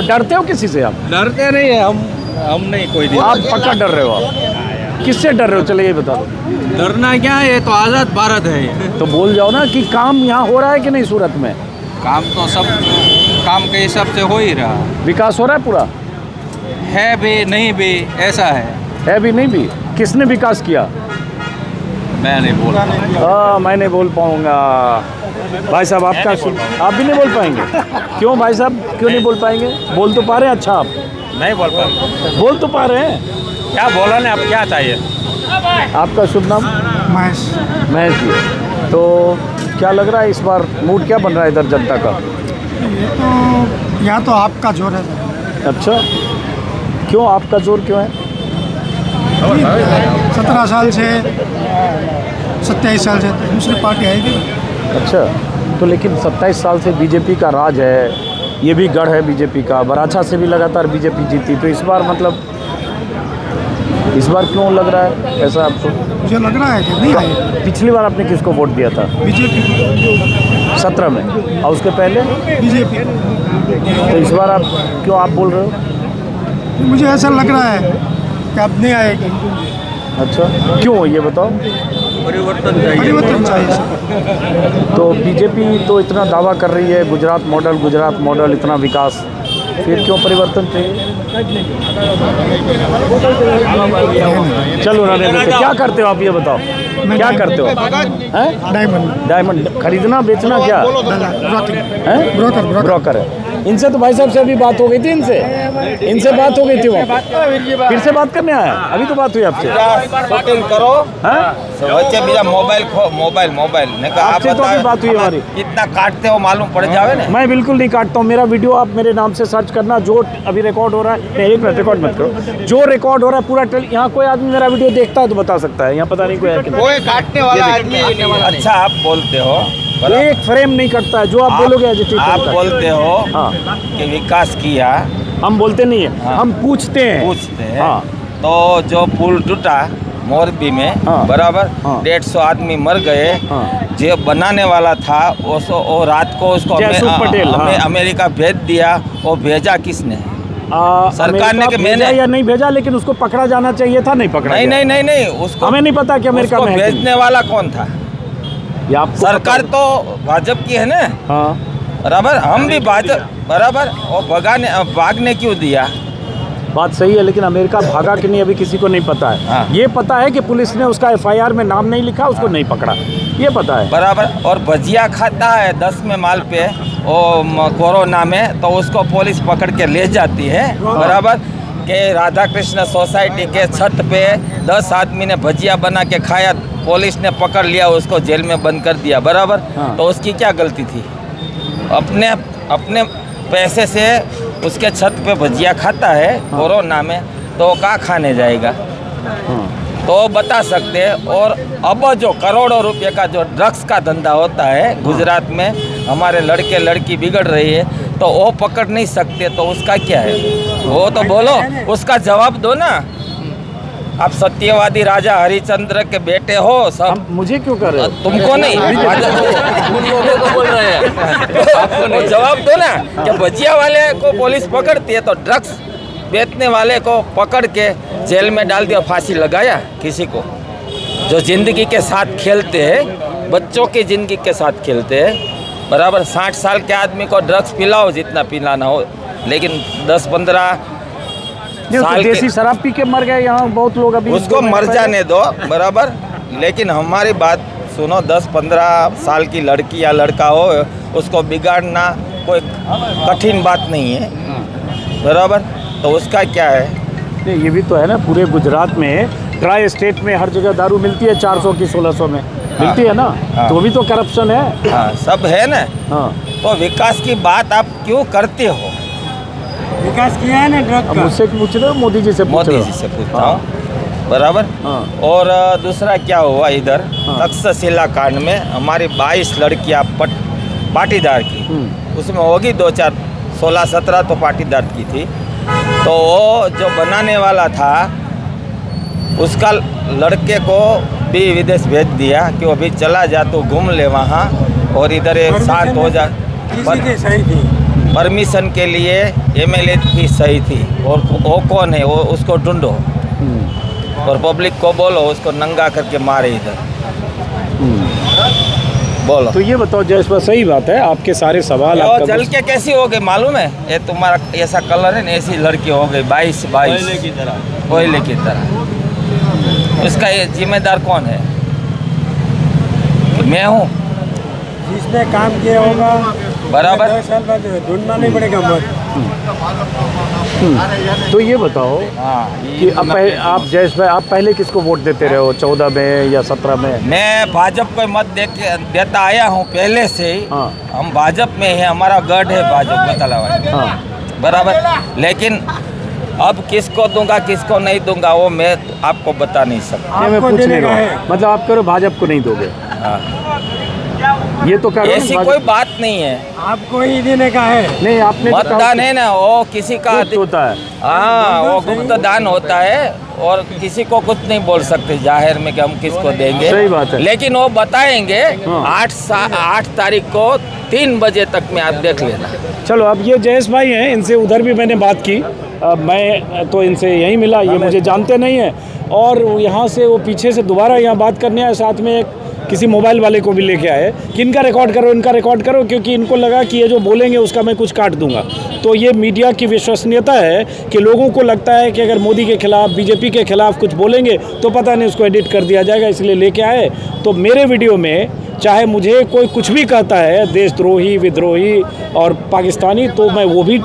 डरते हो किसी से? आप डरते नहीं है, हम नहीं कोई नहीं। आप पक्का डर रहे हो? आप किससे डर रहे हो? चलिए ये बता दो। डरना क्या है, ये तो आज़ाद भारत है ये। तो बोल जाओ ना कि काम यहाँ हो रहा है कि नहीं सूरत में? काम तो सब काम के हिसाब से हो ही रहा। विकास हो रहा है पूरा? है भी नहीं भी, ऐसा है भी नहीं भी। किसने विकास किया? मैं नहीं बोल हाँ, मैं नहीं बोल पाऊँगा। भाई साहब आपका आप भी नहीं बोल पाएंगे? क्यों भाई साहब, क्यों नहीं बोल पाएंगे? बोल तो पा रहे हैं। अच्छा, आप नहीं बोल पाए। बोल तो पा रहे हैं, क्या बोला ने, अब क्या चाहिए? आपका शुभ नाम? महेश जी। तो क्या लग रहा है इस बार मूड क्या बन रहा है इधर जनता का? ये तो यहाँ तो आपका जोर है सर। अच्छा, क्यों आपका जोर क्यों है? 17 साल से 27 साल से दूसरी पार्टी आएगी। अच्छा, तो लेकिन 27 साल से बीजेपी का राज है, ये भी गढ़ है बीजेपी का। बराछा से भी लगातार बीजेपी जीती, तो इस बार मतलब इस बार क्यों लग रहा है ऐसा आपको? मुझे लग रहा है कि नहीं आएगी। पिछली बार आपने किसको वोट दिया था? बीजेपी 17 में, और उसके पहले? बीजेपी। तो इस बार आप क्यों आप बोल रहे हो? मुझे ऐसा लग रहा है कि अब नहीं आएगी। अच्छा, क्यों ये बताओ? परिवर्तन चाहिए सर। तो बीजेपी तो इतना दावा कर रही है गुजरात मॉडल इतना विकास, फिर क्यों परिवर्तन चाहिए? चलो रहने देते। क्या करते हो आप ये बताओ, क्या करते हो? हैं? डायमंड खरीदना बेचना क्या? हैं? ब्रोकर है। इनसे तो भाई साहब से अभी बात हो गई थी, इनसे बात हो गई थी वहाँ। फिर से बात करने आया? अभी तो बात हुई आपसे। शूटिंग करो, बच्चे मेरा मोबाइल ने कहा आप आपसे तो अभी बात हुई हमारी। कितना काटते हो मालूम पड़ जावे ना। मैं बिल्कुल नहीं काटता हूँ, मेरा वीडियो आप मेरे नाम से सर्च करना, जो अभी रिकॉर्ड हो रहा है। नहीं, एक मिनट, रिकॉर्ड मत करो। जो रिकॉर्ड हो रहा है पूरा यहाँ कोई आदमी मेरा वीडियो देखता है तो बता सकता है, यहाँ पता नहीं कोई है कि नहीं। कोई काटने वाला आदमी अच्छा आप बोलते हो, एक फ्रेम नहीं कटता है, जो आप बोलोगे आप बोलते हो हाँ कि विकास किया, हम बोलते नहीं है, हाँ। हम पूछते हैं। हाँ। तो जो पुल टूटा मोरबी में, हाँ। बराबर, हाँ। 150 आदमी मर गए। हाँ। जो बनाने वाला था वो रात को उसको जयसुख पटेल, हाँ। अमेरिका भेज दिया। वो भेजा किसने? सरकार ने कि भेजा या नहीं भेजा, लेकिन उसको पकड़ा जाना चाहिए था, नहीं पकड़ा गया। नहीं, उसको हमें नहीं पता कि अमेरिका में है कि नहीं। भेजने वाला कौन था? सरकार तो भाजपा की है ना, हाँ बराबर, हम भी भाजपा, बराबर। और भागने क्यों दिया? बात सही है, लेकिन अमेरिका भागा कि नहीं अभी किसी को नहीं पता है। हाँ। ये पता है कि पुलिस ने उसका FIR में नाम नहीं लिखा, उसको नहीं पकड़ा, ये पता है। बराबर। और भजिया खाता है 10 में माल पे कोरोना में, तो उसको पुलिस पकड़ के ले जाती है, बराबर। कि राधा कृष्ण सोसाइटी के छत पे 10 आदमी ने भजिया बना के खाया, पुलिस ने पकड़ लिया, उसको जेल में बंद कर दिया, बराबर। हाँ। तो उसकी क्या गलती थी? अपने पैसे से उसके छत पे भजिया खाता है कोरोना में, तो वो कहाँ खाने जाएगा? तो बता सकते हैं। और अब जो करोड़ों रुपए का जो ड्रग्स का धंधा होता है गुजरात में, हमारे लड़के लड़की बिगड़ रही है, तो वो पकड़ नहीं सकते, तो उसका क्या है? वो तो बोलो, उसका जवाब दो ना। आप सत्यवादी राजा हरिश्चंद्र के बेटे हो सब। मुझे क्यों कर रहे हो? तुमको नहीं, बोल रहे हैं। आपको जवाब दो ना कि भजिया वाले को पुलिस पकड़ती है, तो ड्रग्स बेचने वाले को पकड़ के जेल में डाल दिया, फांसी लगाया किसी को? जो जिंदगी के साथ खेलते हैं, बच्चों की जिंदगी के साथ खेलते हैं, बराबर। 60 साल के आदमी को ड्रग्स पिलाओ जितना पिलाना हो, लेकिन 10-15 साल देसी शराब पी के मर गए यहाँ बहुत लोग अभी। उसको मर जाने दो, बराबर। लेकिन हमारी बात सुनो, 10-15 साल की लड़की या लड़का हो, उसको बिगाड़ना कोई कठिन बात नहीं है, बराबर। तो उसका क्या है? नहीं, ये भी तो है ना, पूरे गुजरात में ट्राई स्टेट में हर जगह दारू मिलती है, 400 की 1600 में मिलती है ना। हाँ। तो भी तो करप्शन है। हाँ, सब है ना। हाँ। तो विकास की बात आप क्यों करते हो? विकास किया है ना ड्रग अब मुझसे पूछ रहे हो, मोदी जी से पूछ रहे मोदी हो? जी से पूछता हूँ, बराबर। हाँ। और दूसरा क्या हुआ इधर हाँ। तक्षशिला कांड में, हमारी 22 लड़कियाँ पाटीदार की, उसमें होगी 2-4, 16-17 तो पाटीदार की थी। तो वो जो बनाने वाला था, उसका लड़के को भी विदेश भेज दिया कि वो भी चला जा, तो घूम ले वहाँ, और इधर एक शांत हो जा। सही थी परमिशन के लिए MLA की सही थी। और वो कौन है? वो उसको ढूंढो और पब्लिक को बोलो उसको नंगा करके मारे इधर। बोलो। तो ये बताओ जय, सही बात है, आपके सारे सवाल आपका जल के कैसी हो गई मालूम है? ये तुम्हारा ऐसा कलर है ना, ऐसी लड़की हो गई 22 कोयले की तरह। इसका ये जिम्मेदार कौन है? मैं हूँ। जिसने काम किया होगा बराबर। ढूंढना नहीं पड़ेगा मत। तो ये बताओ कि आप जयेश भाई, आप पहले किसको वोट देते रहे हो, 14 में या 17 में? मैं भाजपा को मत देता आया हूँ पहले से ही। हाँ। हम भाजपा में है, हमारा गढ़ है भाजपा बताला। हाँ। बराबर। लेकिन अब किसको दूंगा किसको नहीं दूंगा वो मैं आपको बता नहीं सकता। मैं पूछ नहीं रहा हूँ, मतलब आप करो भाजपा को नहीं दोगे? हाँ। ये तो करो, ऐसी कोई बात नहीं है। आपको ही देने का है। नहीं, आपने तो मतदान है ना, वो किसी का होता है। हाँ, वो गुप्त दान होता है और किसी को कुछ नहीं बोल सकते जाहिर में कि हम किसको देंगे। सही बात है। लेकिन वो बताएंगे। हाँ। 8 तारीख को 3 बजे तक में आप देख लेना। चलो, अब ये जयेश भाई हैं, इनसे उधर भी मैंने बात की। मैं तो इनसे यहीं मिला, ये मुझे जानते नहीं हैं, और यहाँ से वो पीछे से दोबारा यहाँ बात करने आए, साथ में एक किसी मोबाइल वाले को भी लेके आए कि इनका रिकॉर्ड करो, इनका रिकॉर्ड करो, क्योंकि इनको लगा कि ये जो बोलेंगे उसका मैं कुछ काट दूंगा। तो ये मीडिया की विश्वसनीयता है कि लोगों को लगता है कि अगर मोदी के खिलाफ, बीजेपी के खिलाफ कुछ बोलेंगे तो पता नहीं उसको एडिट कर दिया जाएगा, इसलिए लेके आए। तो मेरे वीडियो में चाहे मुझे कोई कुछ भी कहता है, देशद्रोही, विद्रोही और पाकिस्तानी, तो मैं वो भी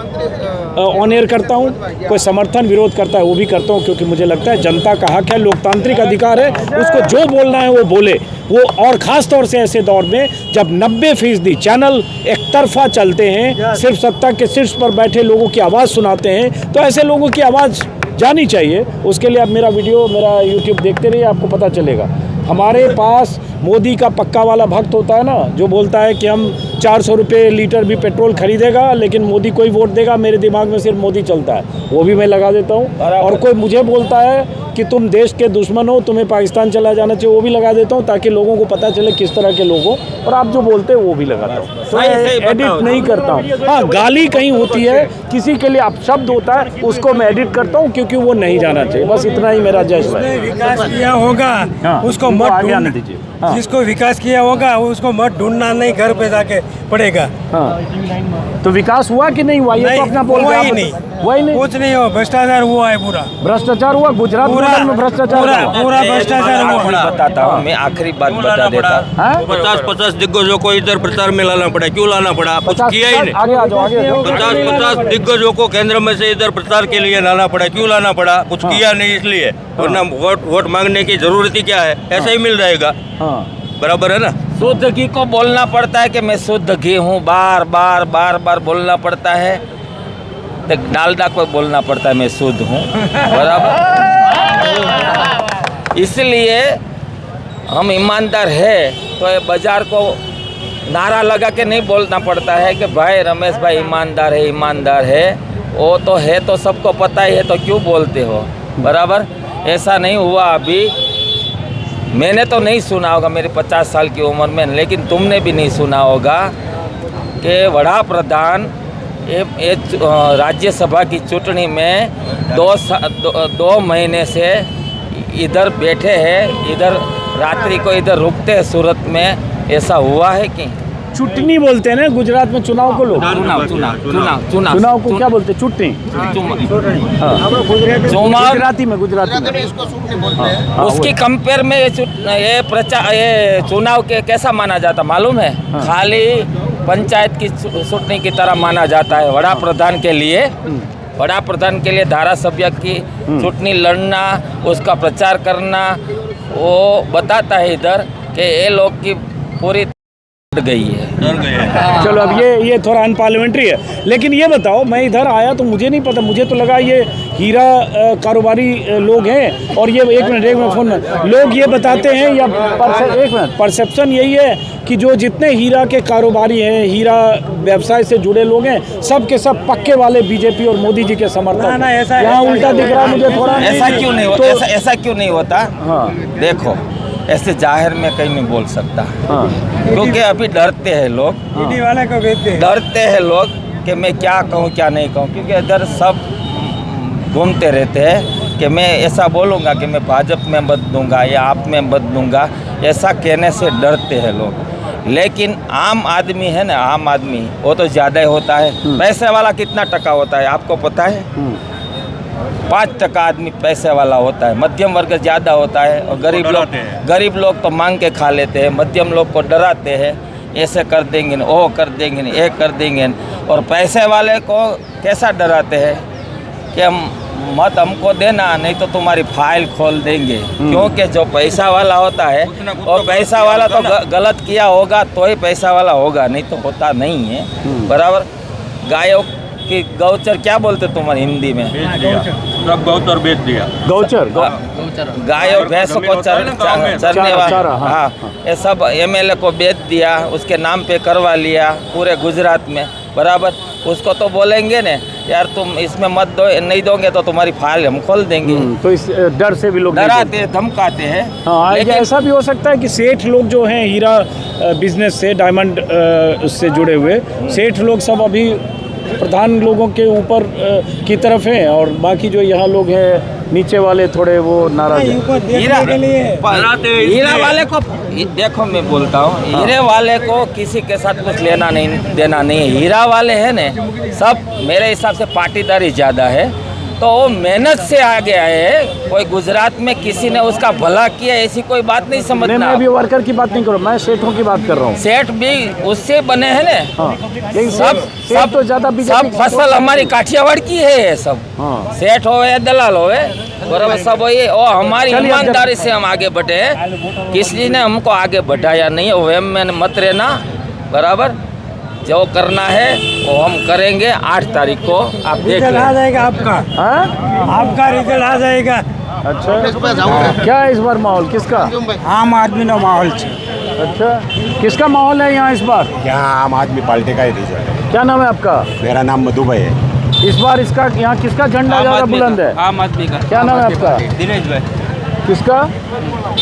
ऑन एयर करता हूँ। कोई समर्थन विरोध करता है वो भी करता हूँ, क्योंकि मुझे लगता है जनता का हक है, लोकतांत्रिक अधिकार है, उसको जो बोलना है वो बोले वो। और ख़ास तौर से ऐसे दौर में जब 90% चैनल एक तरफा चलते हैं, सिर्फ सत्ता के शीर्ष पर बैठे लोगों की आवाज़ सुनाते हैं, तो ऐसे लोगों की आवाज़ जानी चाहिए। उसके लिए आप मेरा वीडियो, मेरा यूट्यूब देखते रहिए, आपको पता चलेगा। हमारे पास मोदी का पक्का वाला भक्त होता है ना, जो बोलता है कि हम 400 रुपये लीटर भी पेट्रोल खरीदेगा लेकिन मोदी को ही वोट देगा, मेरे दिमाग में सिर्फ मोदी चलता है, वो भी मैं लगा देता हूँ। और कोई मुझे बोलता है कि तुम देश के दुश्मन हो, तुम्हें पाकिस्तान चला जाना चाहिए, वो भी लगा देता हूँ, ताकि लोगों को पता चले किस तरह के लोग हो। और आप जो बोलते हैं वो भी लगाता हूँ, तो एडिट नहीं करता हूँ। हाँ, गाली कहीं होती है, किसी के लिए अपशब्द होता है, उसको मैं एडिट करता हूँ, क्योंकि वो नहीं जाना चाहिए। बस इतना ही मेरा जयेश है। विकास किया होगा उसको मत आने दीजिए। हाँ। जिसको विकास किया होगा उसको मत ढूंढना नहीं, घर पे जाके पड़ेगा। हाँ, तो विकास हुआ कि नहीं हुआ, ये तो अपना बोल रहा है। वही नहीं, कुछ नहीं हो, भ्रष्टाचार हुआ है पूरा। भ्रष्टाचार हुआ गुजरात में, भ्रष्टाचार पूरा भ्रष्टाचार हुआ। बताता हूँ मैं, आखिरी बात बता देता। 50-50 दिग्गजों को इधर प्रचार में लाना पड़ा, क्यों लाना पड़ा? कुछ किया ही नहीं। आगे आ जाओ, आगे 50-50 दिग्गजों को केंद्र में से इधर प्रचार के लिए लाना पड़ा, क्यों लाना पड़ा? कुछ किया नहीं इसलिए, वरना वोट मांगने की जरूरत ही क्या है, ऐसा ही मिल जाएगा। बराबर है ना। शुद्ध घी को बोलना पड़ता है कि मैं शुद्ध घी हूँ, बार बार बोलना पड़ता है। तो डालडा को बोलना पड़ता है मैं शुद्ध हूँ, बराबर। इसलिए हम ईमानदार है, तो ये बाजार को नारा लगा के नहीं बोलना पड़ता है कि भाई रमेश भाई ईमानदार है, ईमानदार है। वो तो है, तो सबको पता ही है, तो क्यों बोलते हो, बराबर। ऐसा नहीं हुआ अभी। मैंने तो नहीं सुना होगा मेरी 50 साल की उम्र में, लेकिन तुमने भी नहीं सुना होगा कि वड़ा प्रधान राज्यसभा की चुनाव में 2 महीने से इधर बैठे हैं, इधर रात्रि को इधर रुकते हैं सूरत में। ऐसा हुआ है कि चुटनी बोलते हैं ना गुजरात में चुनाव को लोग, चुनाव को क्या बोलते हैं? चुटनी। गुजराती में उसकी कंपेयर में ये चुनाव के कैसा माना जाता मालूम है? खाली पंचायत की चुनाव की तरह माना जाता है। वड़ा प्रधान के लिए धारासभ्य की चुनाव लड़ना, उसका प्रचार करना, वो बताता है इधर कि ये लोग की पूरी गई है। चलो, अब ये थोड़ा अनपार्लियामेंट्री है, लेकिन ये बताओ, मैं इधर आया तो मुझे नहीं पता, मुझे तो लगा ये हीरा कारोबारी लोग हैं। और ये एक मिनट फोन में लोग ये बताते हैं, या एक मिनट, परसेप्शन यही है कि जो जितने हीरा के कारोबारी हैं, हीरा व्यवसाय से जुड़े लोग हैं, सब के सब पक्के वाले बीजेपी और मोदी जी के समर्थक। यहाँ उल्टा दिख रहा है मुझे थोड़ा। ऐसा क्यों नहीं होता? ऐसा क्यों नहीं होता? हाँ, देखो, ऐसे जाहिर में कहीं नहीं बोल सकता। क्योंकि अभी डरते हैं लोग, डरते हैं लोग कि मैं क्या कहूँ क्या नहीं कहूँ, क्योंकि इधर सब घूमते रहते हैं कि मैं ऐसा बोलूँगा कि मैं भाजपा में मत दूंगा या आप में मत दूंगा, ऐसा कहने से डरते हैं लोग। लेकिन आम आदमी है ना, आम आदमी वो तो ज़्यादा ही होता है। पैसे वाला कितना टका होता है आपको पता है? 5% आदमी पैसे वाला होता है, मध्यम वर्ग ज़्यादा होता है, और गरीब लोग तो मांग के खा लेते हैं, मध्यम लोग को डराते हैं। ऐसे कर देंगे न, वो कर देंगे न, ये कर देंगे न। और पैसे वाले को कैसा डराते हैं कि हम मत हमको देना नहीं तो तुम्हारी फाइल खोल देंगे। क्योंकि जो पैसा वाला होता है वो पैसा वाला तो गलत किया होगा तो ही पैसा वाला होगा, नहीं तो होता नहीं है। बराबर। गायों की गौचर क्या बोलते तुम्हारी हिंदी में? गौचर बेच दिया। गौचर गायों भैंसों को चरने वाला, हाँ, ये सब एमएलए को बेच दिया, उसके नाम पे करवा लिया पूरे गुजरात में। बराबर। उसको तो बोलेंगे ने यार तुम इसमें मत दो, नहीं दोगे तो तुम्हारी फाइल हम खोल देंगे। तो इस डर से भी लोग डराते धमकाते हैं। हाँ, लेकिन ऐसा भी हो सकता है कि सेठ लोग जो हैं हीरा बिजनेस से, डायमंड उससे जुड़े हुए सेठ लोग सब अभी प्रधान लोगों के ऊपर की तरफ हैं और बाकी जो यहाँ लोग हैं नीचे वाले थोड़े वो नाराज हैं। हीरा वाले को देखो, मैं बोलता हूँ हीरे वाले को किसी के साथ कुछ लेना नहीं देना नहीं है। हीरा वाले हैं ने सब मेरे हिसाब से पाटीदारी ज़्यादा है, तो वो मेहनत से आगे आए हैं। कोई गुजरात में किसी ने उसका भला किया ऐसी कोई बात नहीं समझना। मैं अभी वर्कर की बात नहीं कर रहा हूँ, मैं सेठों की बात कर रहा हूँ। सेठ भी उससे बने हैं ने। हाँ, सब तो ज़्यादा सब फसल हमारी काठियावाड़ की है ये सब। हाँ। सेठ होवे दलाल होवे, बराबर, सब ये और हमारी ईमानदारी से हम आगे बढ़े हैं। किसी ने हमको आगे बढ़ाया नहीं है, वह में मत रहना। बराबर। जो करना है वो हम करेंगे। 8 तारीख को आप देख लें। आ जाएगा आपका। हाँ? आपका रिजल्ट आ जाएगा। अच्छा, क्या है इस बार माहौल किसका? आम आदमी नो माहौल छे। अच्छा, किसका माहौल है यहाँ इस बार? यहाँ आम आदमी पार्टी का ही रिजल्ट है। क्या नाम है आपका? मेरा नाम मधु भाई है। इस बार इसका यहाँ किसका झंडा ज़्यादा बुलंद है? आम आदमी का। क्या नाम है आपका? दिनेश भाई। किसका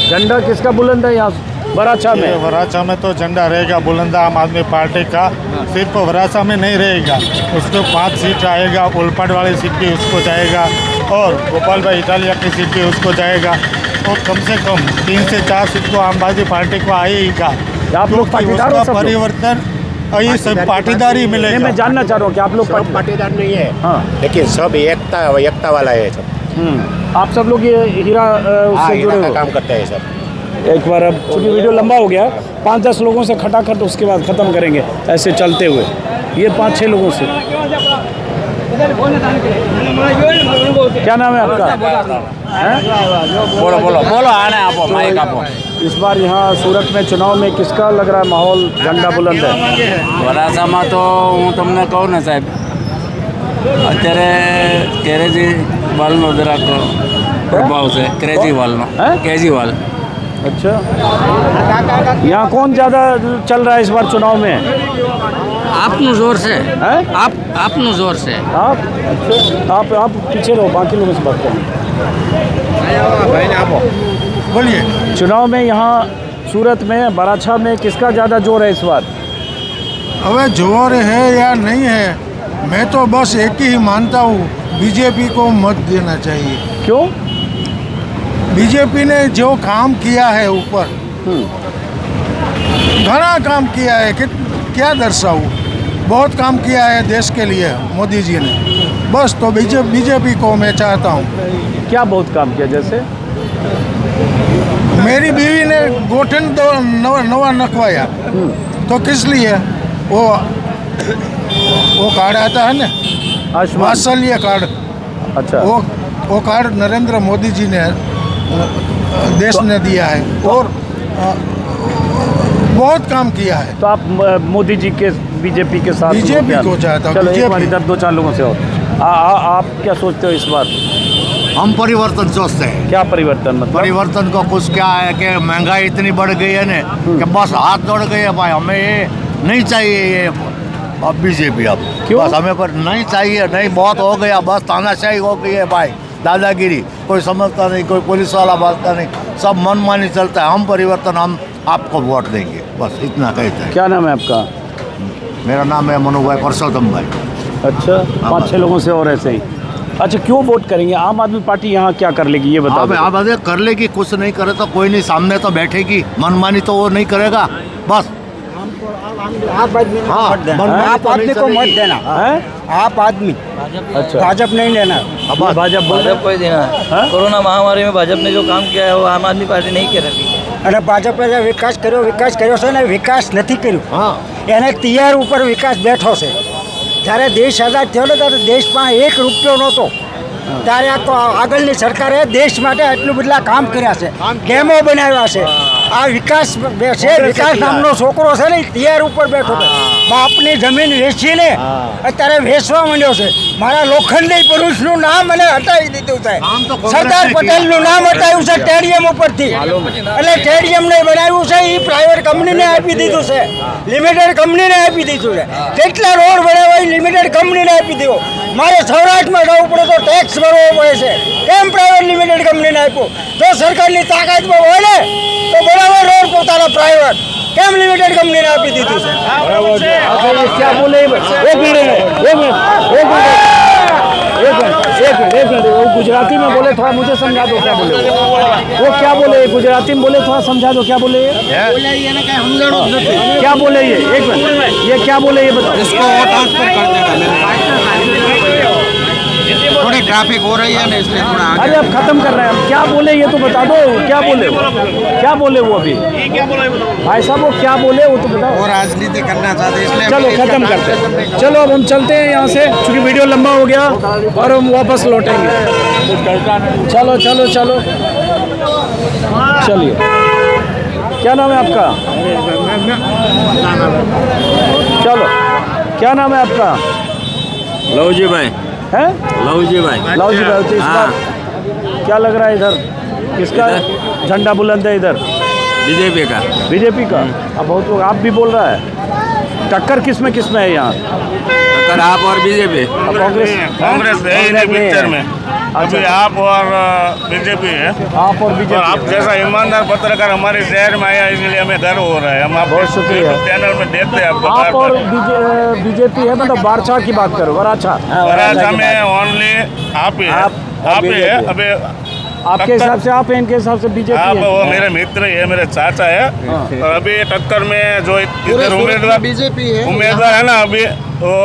झंडा किसका बुलंद है यहाँ वराछा में? वराछा में तो झंडा रहेगा बुलंद आम आदमी पार्टी का। सिर्फ वराछा में नहीं रहेगा, उसको 5 सीट आएगा। उलपाड़ वाली सीट भी उसको जाएगा और गोपाल भाई इटालिया की सीट भी उसको जाएगा। और कम से कम 3 से 4 सीट को आम आदमी पार्टी को आएगा। आप लोग पाटीदार हो? सब लोग? परिवर्तन ये सब पाटीदारी मिलेगा। मैं जानना चाह रहा हूँ कि आप लोग पाटीदार नहीं है। हाँ, लेकिन सब एकता वाला है सब। आप सब लोग ये हीरा उससे जुड़े हो? काम करते हैं सब। एक बार अब चूँकि वीडियो लंबा हो गया, 5-10 लोगों से खटाखट उसके बाद ख़त्म करेंगे ऐसे चलते हुए। ये 5-6 लोगों से। क्या नाम है आपका? बोलो बोलो बोलो, आने आपो माइक आपो। इस बार यहाँ सूरत में चुनाव में किसका लग रहा है माहौल झंडा बुलंद है? વરાછામાં તો હું તમને કહું ને સાહેબ, અત્યારે કેજરીવાલનો જરાક પ્રભાવ છે, કેજરીવાલનો। કેજરીવાલ। अच्छा, यहाँ कौन ज़्यादा चल रहा है इस बार चुनाव में? आपनु जोर से। हैं? आपनु जोर से। आप? अच्छा, आप पीछे रहो, बाकी लोगों से बात करें। बोलिए। चुनाव में यहाँ सूरत में वराछा में किसका ज़्यादा जोर है इस बार? अब जोर है या नहीं है, मैं तो बस एक ही मानता हूँ, बीजेपी को मत देना चाहिए। क्यों? बीजेपी ने जो काम किया है ऊपर, घना काम किया है कि क्या दर्शाऊँ, बहुत काम किया है देश के लिए मोदी जी ने। बस तो बीजेपी को मैं चाहता हूँ। क्या बहुत काम किया? जैसे मेरी बीवी ने गोठन नवा नखवाया, तो किस लिए? वो कार्ड आता है ना, वात्सल्य कार्ड। अच्छा, वो कार्ड नरेंद्र मोदी जी ने देश ने दिया है और बहुत काम किया है। तो आप मोदी जी के बीजेपी के साथ? बीजेपी को चाहता हूँ। चलो एक बार इधर 2-4 लोगों से और आप क्या सोचते हो इस बार? हम परिवर्तन सोचते हैं। क्या परिवर्तन मतलब? परिवर्तन को कुछ क्या है कि महंगाई इतनी बढ़ गई है ना कि बस हाथ जोड़ गए हैं भाई, हमें ये नहीं चाहिए ये अब बीजेपी। अब क्यों? बस हमें पर नहीं चाहिए, नहीं बहुत हो गया, बस तानाशाही हो गई है भाई, दादागिरी, कोई समझता नहीं, कोई पुलिस वाला बातता नहीं, सब मनमानी चलता है। हम परिवर्तन, हम आपको वोट देंगे, बस इतना कहते हैं। क्या नाम है आपका? मेरा नाम है मनु भाई परसोत्तम भाई। अच्छा, 5-6 लोगों से और ऐसे ही। अच्छा, क्यों वोट करेंगे? आम आदमी पार्टी यहाँ क्या कर लेगी ये बताओ। आप अरे कर लेगी, कुछ नहीं करे तो कोई नहीं, सामने तो बैठेगी, मनमानी तो वो नहीं करेगा। बस आप आदमी को मत देना है? आप आदमी। अच्छा, भाजपा नहीं लेना। अब भाजपा भाजपा को ही देना है। कोरोना महामारी में भाजपा ने जो काम किया है वो आम आदमी पार्टी नहीं कर रही। અને ભાજપે જે વિકાસ કર્યો છે ને વિકાસ નથી કર્યો એને તૈયાર ઉપર વિકાસ બેઠો છે જ્યારે દેશ આઝાદ થયો ને ત્યારે દેશમાં 1 રૂપિયો નહોતો ત્યારે આ તો આગળની સરકારે દેશ માટે આટલું બધા કામ કર્યા છે ગેમો બનાવ્યા છે આ વિકાસ છે વિકાસ નામનો છોકરો છે ને તૈયાર ઉપર બેઠો છે બાપની જમીન વેચીને અત્યારે વેચવા માંડ્યો છે મારા લોખંડી પુરુષનું નામ એને હટાવી દીધું છે સરદાર પટેલનું નામ હટાવ્યું છે સ્ટેડિયમ ઉપરથી એટલે સ્ટેડિયમને બનાવ્યું છે એ પ્રાઇવેટ કંપનીને આપી દીધું છે લિમિટેડ કંપનીને આપી દીધું છે જેટલા રોડ બનાવ્યા એ લિમિટેડ કંપનીને આપી દીધો મારે સૌરાષ્ટ્રમાં જવું પડે તો ટેક્સ ભરવો પડે છે કેમ પ્રાઇવેટ લિમિટેડ કંપનીને આપ્યું જો સરકારની તાકાતમાં હોય ને તો બરાબર રોડ પોતાના પ્રાઇવેટ કેમ લિમિટેડ કંપનીને આપી દીધું છે बराबर है। अच्छा ये क्या बोले एक मिनट वो गुजराती में बोले थोड़ा मुझे समझा दो क्या बोले वो क्या बोले गुजराती में बोले थोड़ा समझा दो क्या बोले क्या बोले ये एक मिनट ये क्या बोले ये बताओ इसको ट्रांसफर कर देना थोड़ी ट्रैफिक हो रही है ना इसलिए थोड़ा अरे अब खत्म कर रहे हैं हम क्या बोले ये तो बता दो क्या बोले वो अभी भाई साहब वो क्या बोले वो तो बताओ वो राजनीति करना चाहते इसलिए चलो खत्म करते हैं चलो अब हम चलते हैं यहाँ से क्योंकि वीडियो लंबा हो गया और हम वापस लौटेंगे चलो चलो चलो चलिए क्या नाम है आपका चलो क्या नाम है आपका लवजी भाई है लवजी भाई लाओजी भाई तो इस बार क्या लग रहा है इधर किसका झंडा बुलंद है इधर बीजेपी का बीजेपी का अब बहुत लोग आप भी बोल रहा है टक्कर किस में है यहाँ टक्कर आप और बीजेपी कांग्रेस है इन पिक्चर में अभी आप और बीजेपी है आप और बीजेपी और आप जैसा ईमानदार पत्रकार हमारे शहर में आया इसलिए हमें गर्व हो रहा है हम आप बहुत शुक्रिया। चैनल में देखते हैं आपको आप और बीजेपी है मतलब बारछा की बात करो वराछा बराजा में ओनली आप ही है आप ही है अभी आपके हिसाब से आप हैं इनके हिसाब से बीजेपी आप है वो मेरे मित्र है मेरे चाचा है और अभी टक्कर में जो इधर उम्मीदवार है ना अभी वो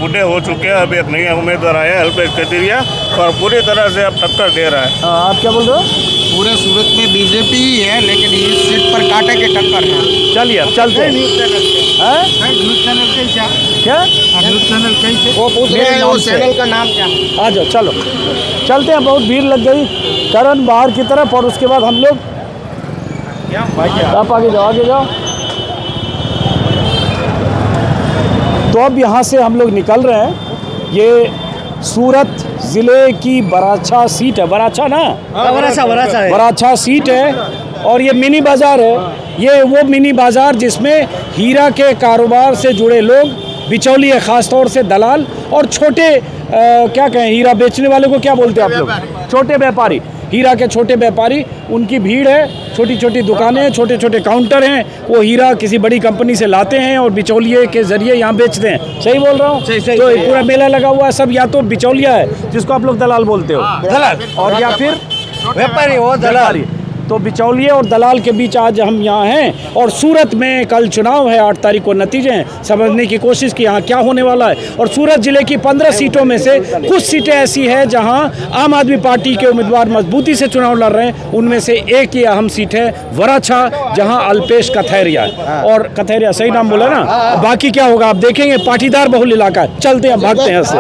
बूढ़े हो चुके हैं अभी एक नई उम्मीदवार आए अल्पेश कटिरिया और पूरी तरह से अब टक्कर दे रहा है आप क्या बोल रहे हो पूरे सूरत में बीजेपी ही है लेकिन इस सीट पर कांटे के टक्कर है चलिए अब चलते हैं हैं? क्या वो पूछ रहे हैं वो चैनल का नाम क्या है आ जाओ चलो चलते हैं बहुत भीड़ लग गई करण बाहर की तरफ और उसके बाद हम लोग आप आगे जाओ तो अब यहाँ से हम लोग निकल रहे हैं ये सूरत ज़िले की बराछा सीट है बराछा ना बराछा सीट है और ये मिनी बाज़ार है ये वो मिनी बाज़ार जिसमें हीरा के कारोबार से जुड़े लोग बिचौलिए ख़ास तौर से दलाल और छोटे क्या कहें हीरा बेचने वाले को क्या बोलते हैं आप लोग छोटे व्यापारी हीरा के छोटे व्यापारी उनकी भीड़ है छोटी छोटी दुकानें हैं छोटे छोटे काउंटर हैं वो हीरा किसी बड़ी कंपनी से लाते हैं और बिचौलिए के ज़रिए यहाँ बेचते हैं सही बोल रहा हूँ तो पूरा मेला लगा हुआ है सब या तो बिचौलिया है जिसको आप लोग दलाल बोलते हो दलाल और या फिर વેપારી હો દલાલ तो बिचौलिए और दलाल के बीच आज हम यहाँ हैं और सूरत में कल चुनाव है 8 तारीख को नतीजे हैं समझने की कोशिश की यहाँ क्या होने वाला है। और सूरत जिले की 15 सीटों में से कुछ सीटें ऐसी हैं जहाँ आम आदमी पार्टी के उम्मीदवार मजबूती से चुनाव लड़ रहे हैं। उनमें से एक ये अहम सीट है वराछा, जहाँ अल्पेश कथैरिया है। और कथैरिया सही नाम बोला ना, बाकी क्या होगा आप देखेंगे। पाटीदार बहुल इलाका है। चलते हैं, भागते हैं यहाँ से।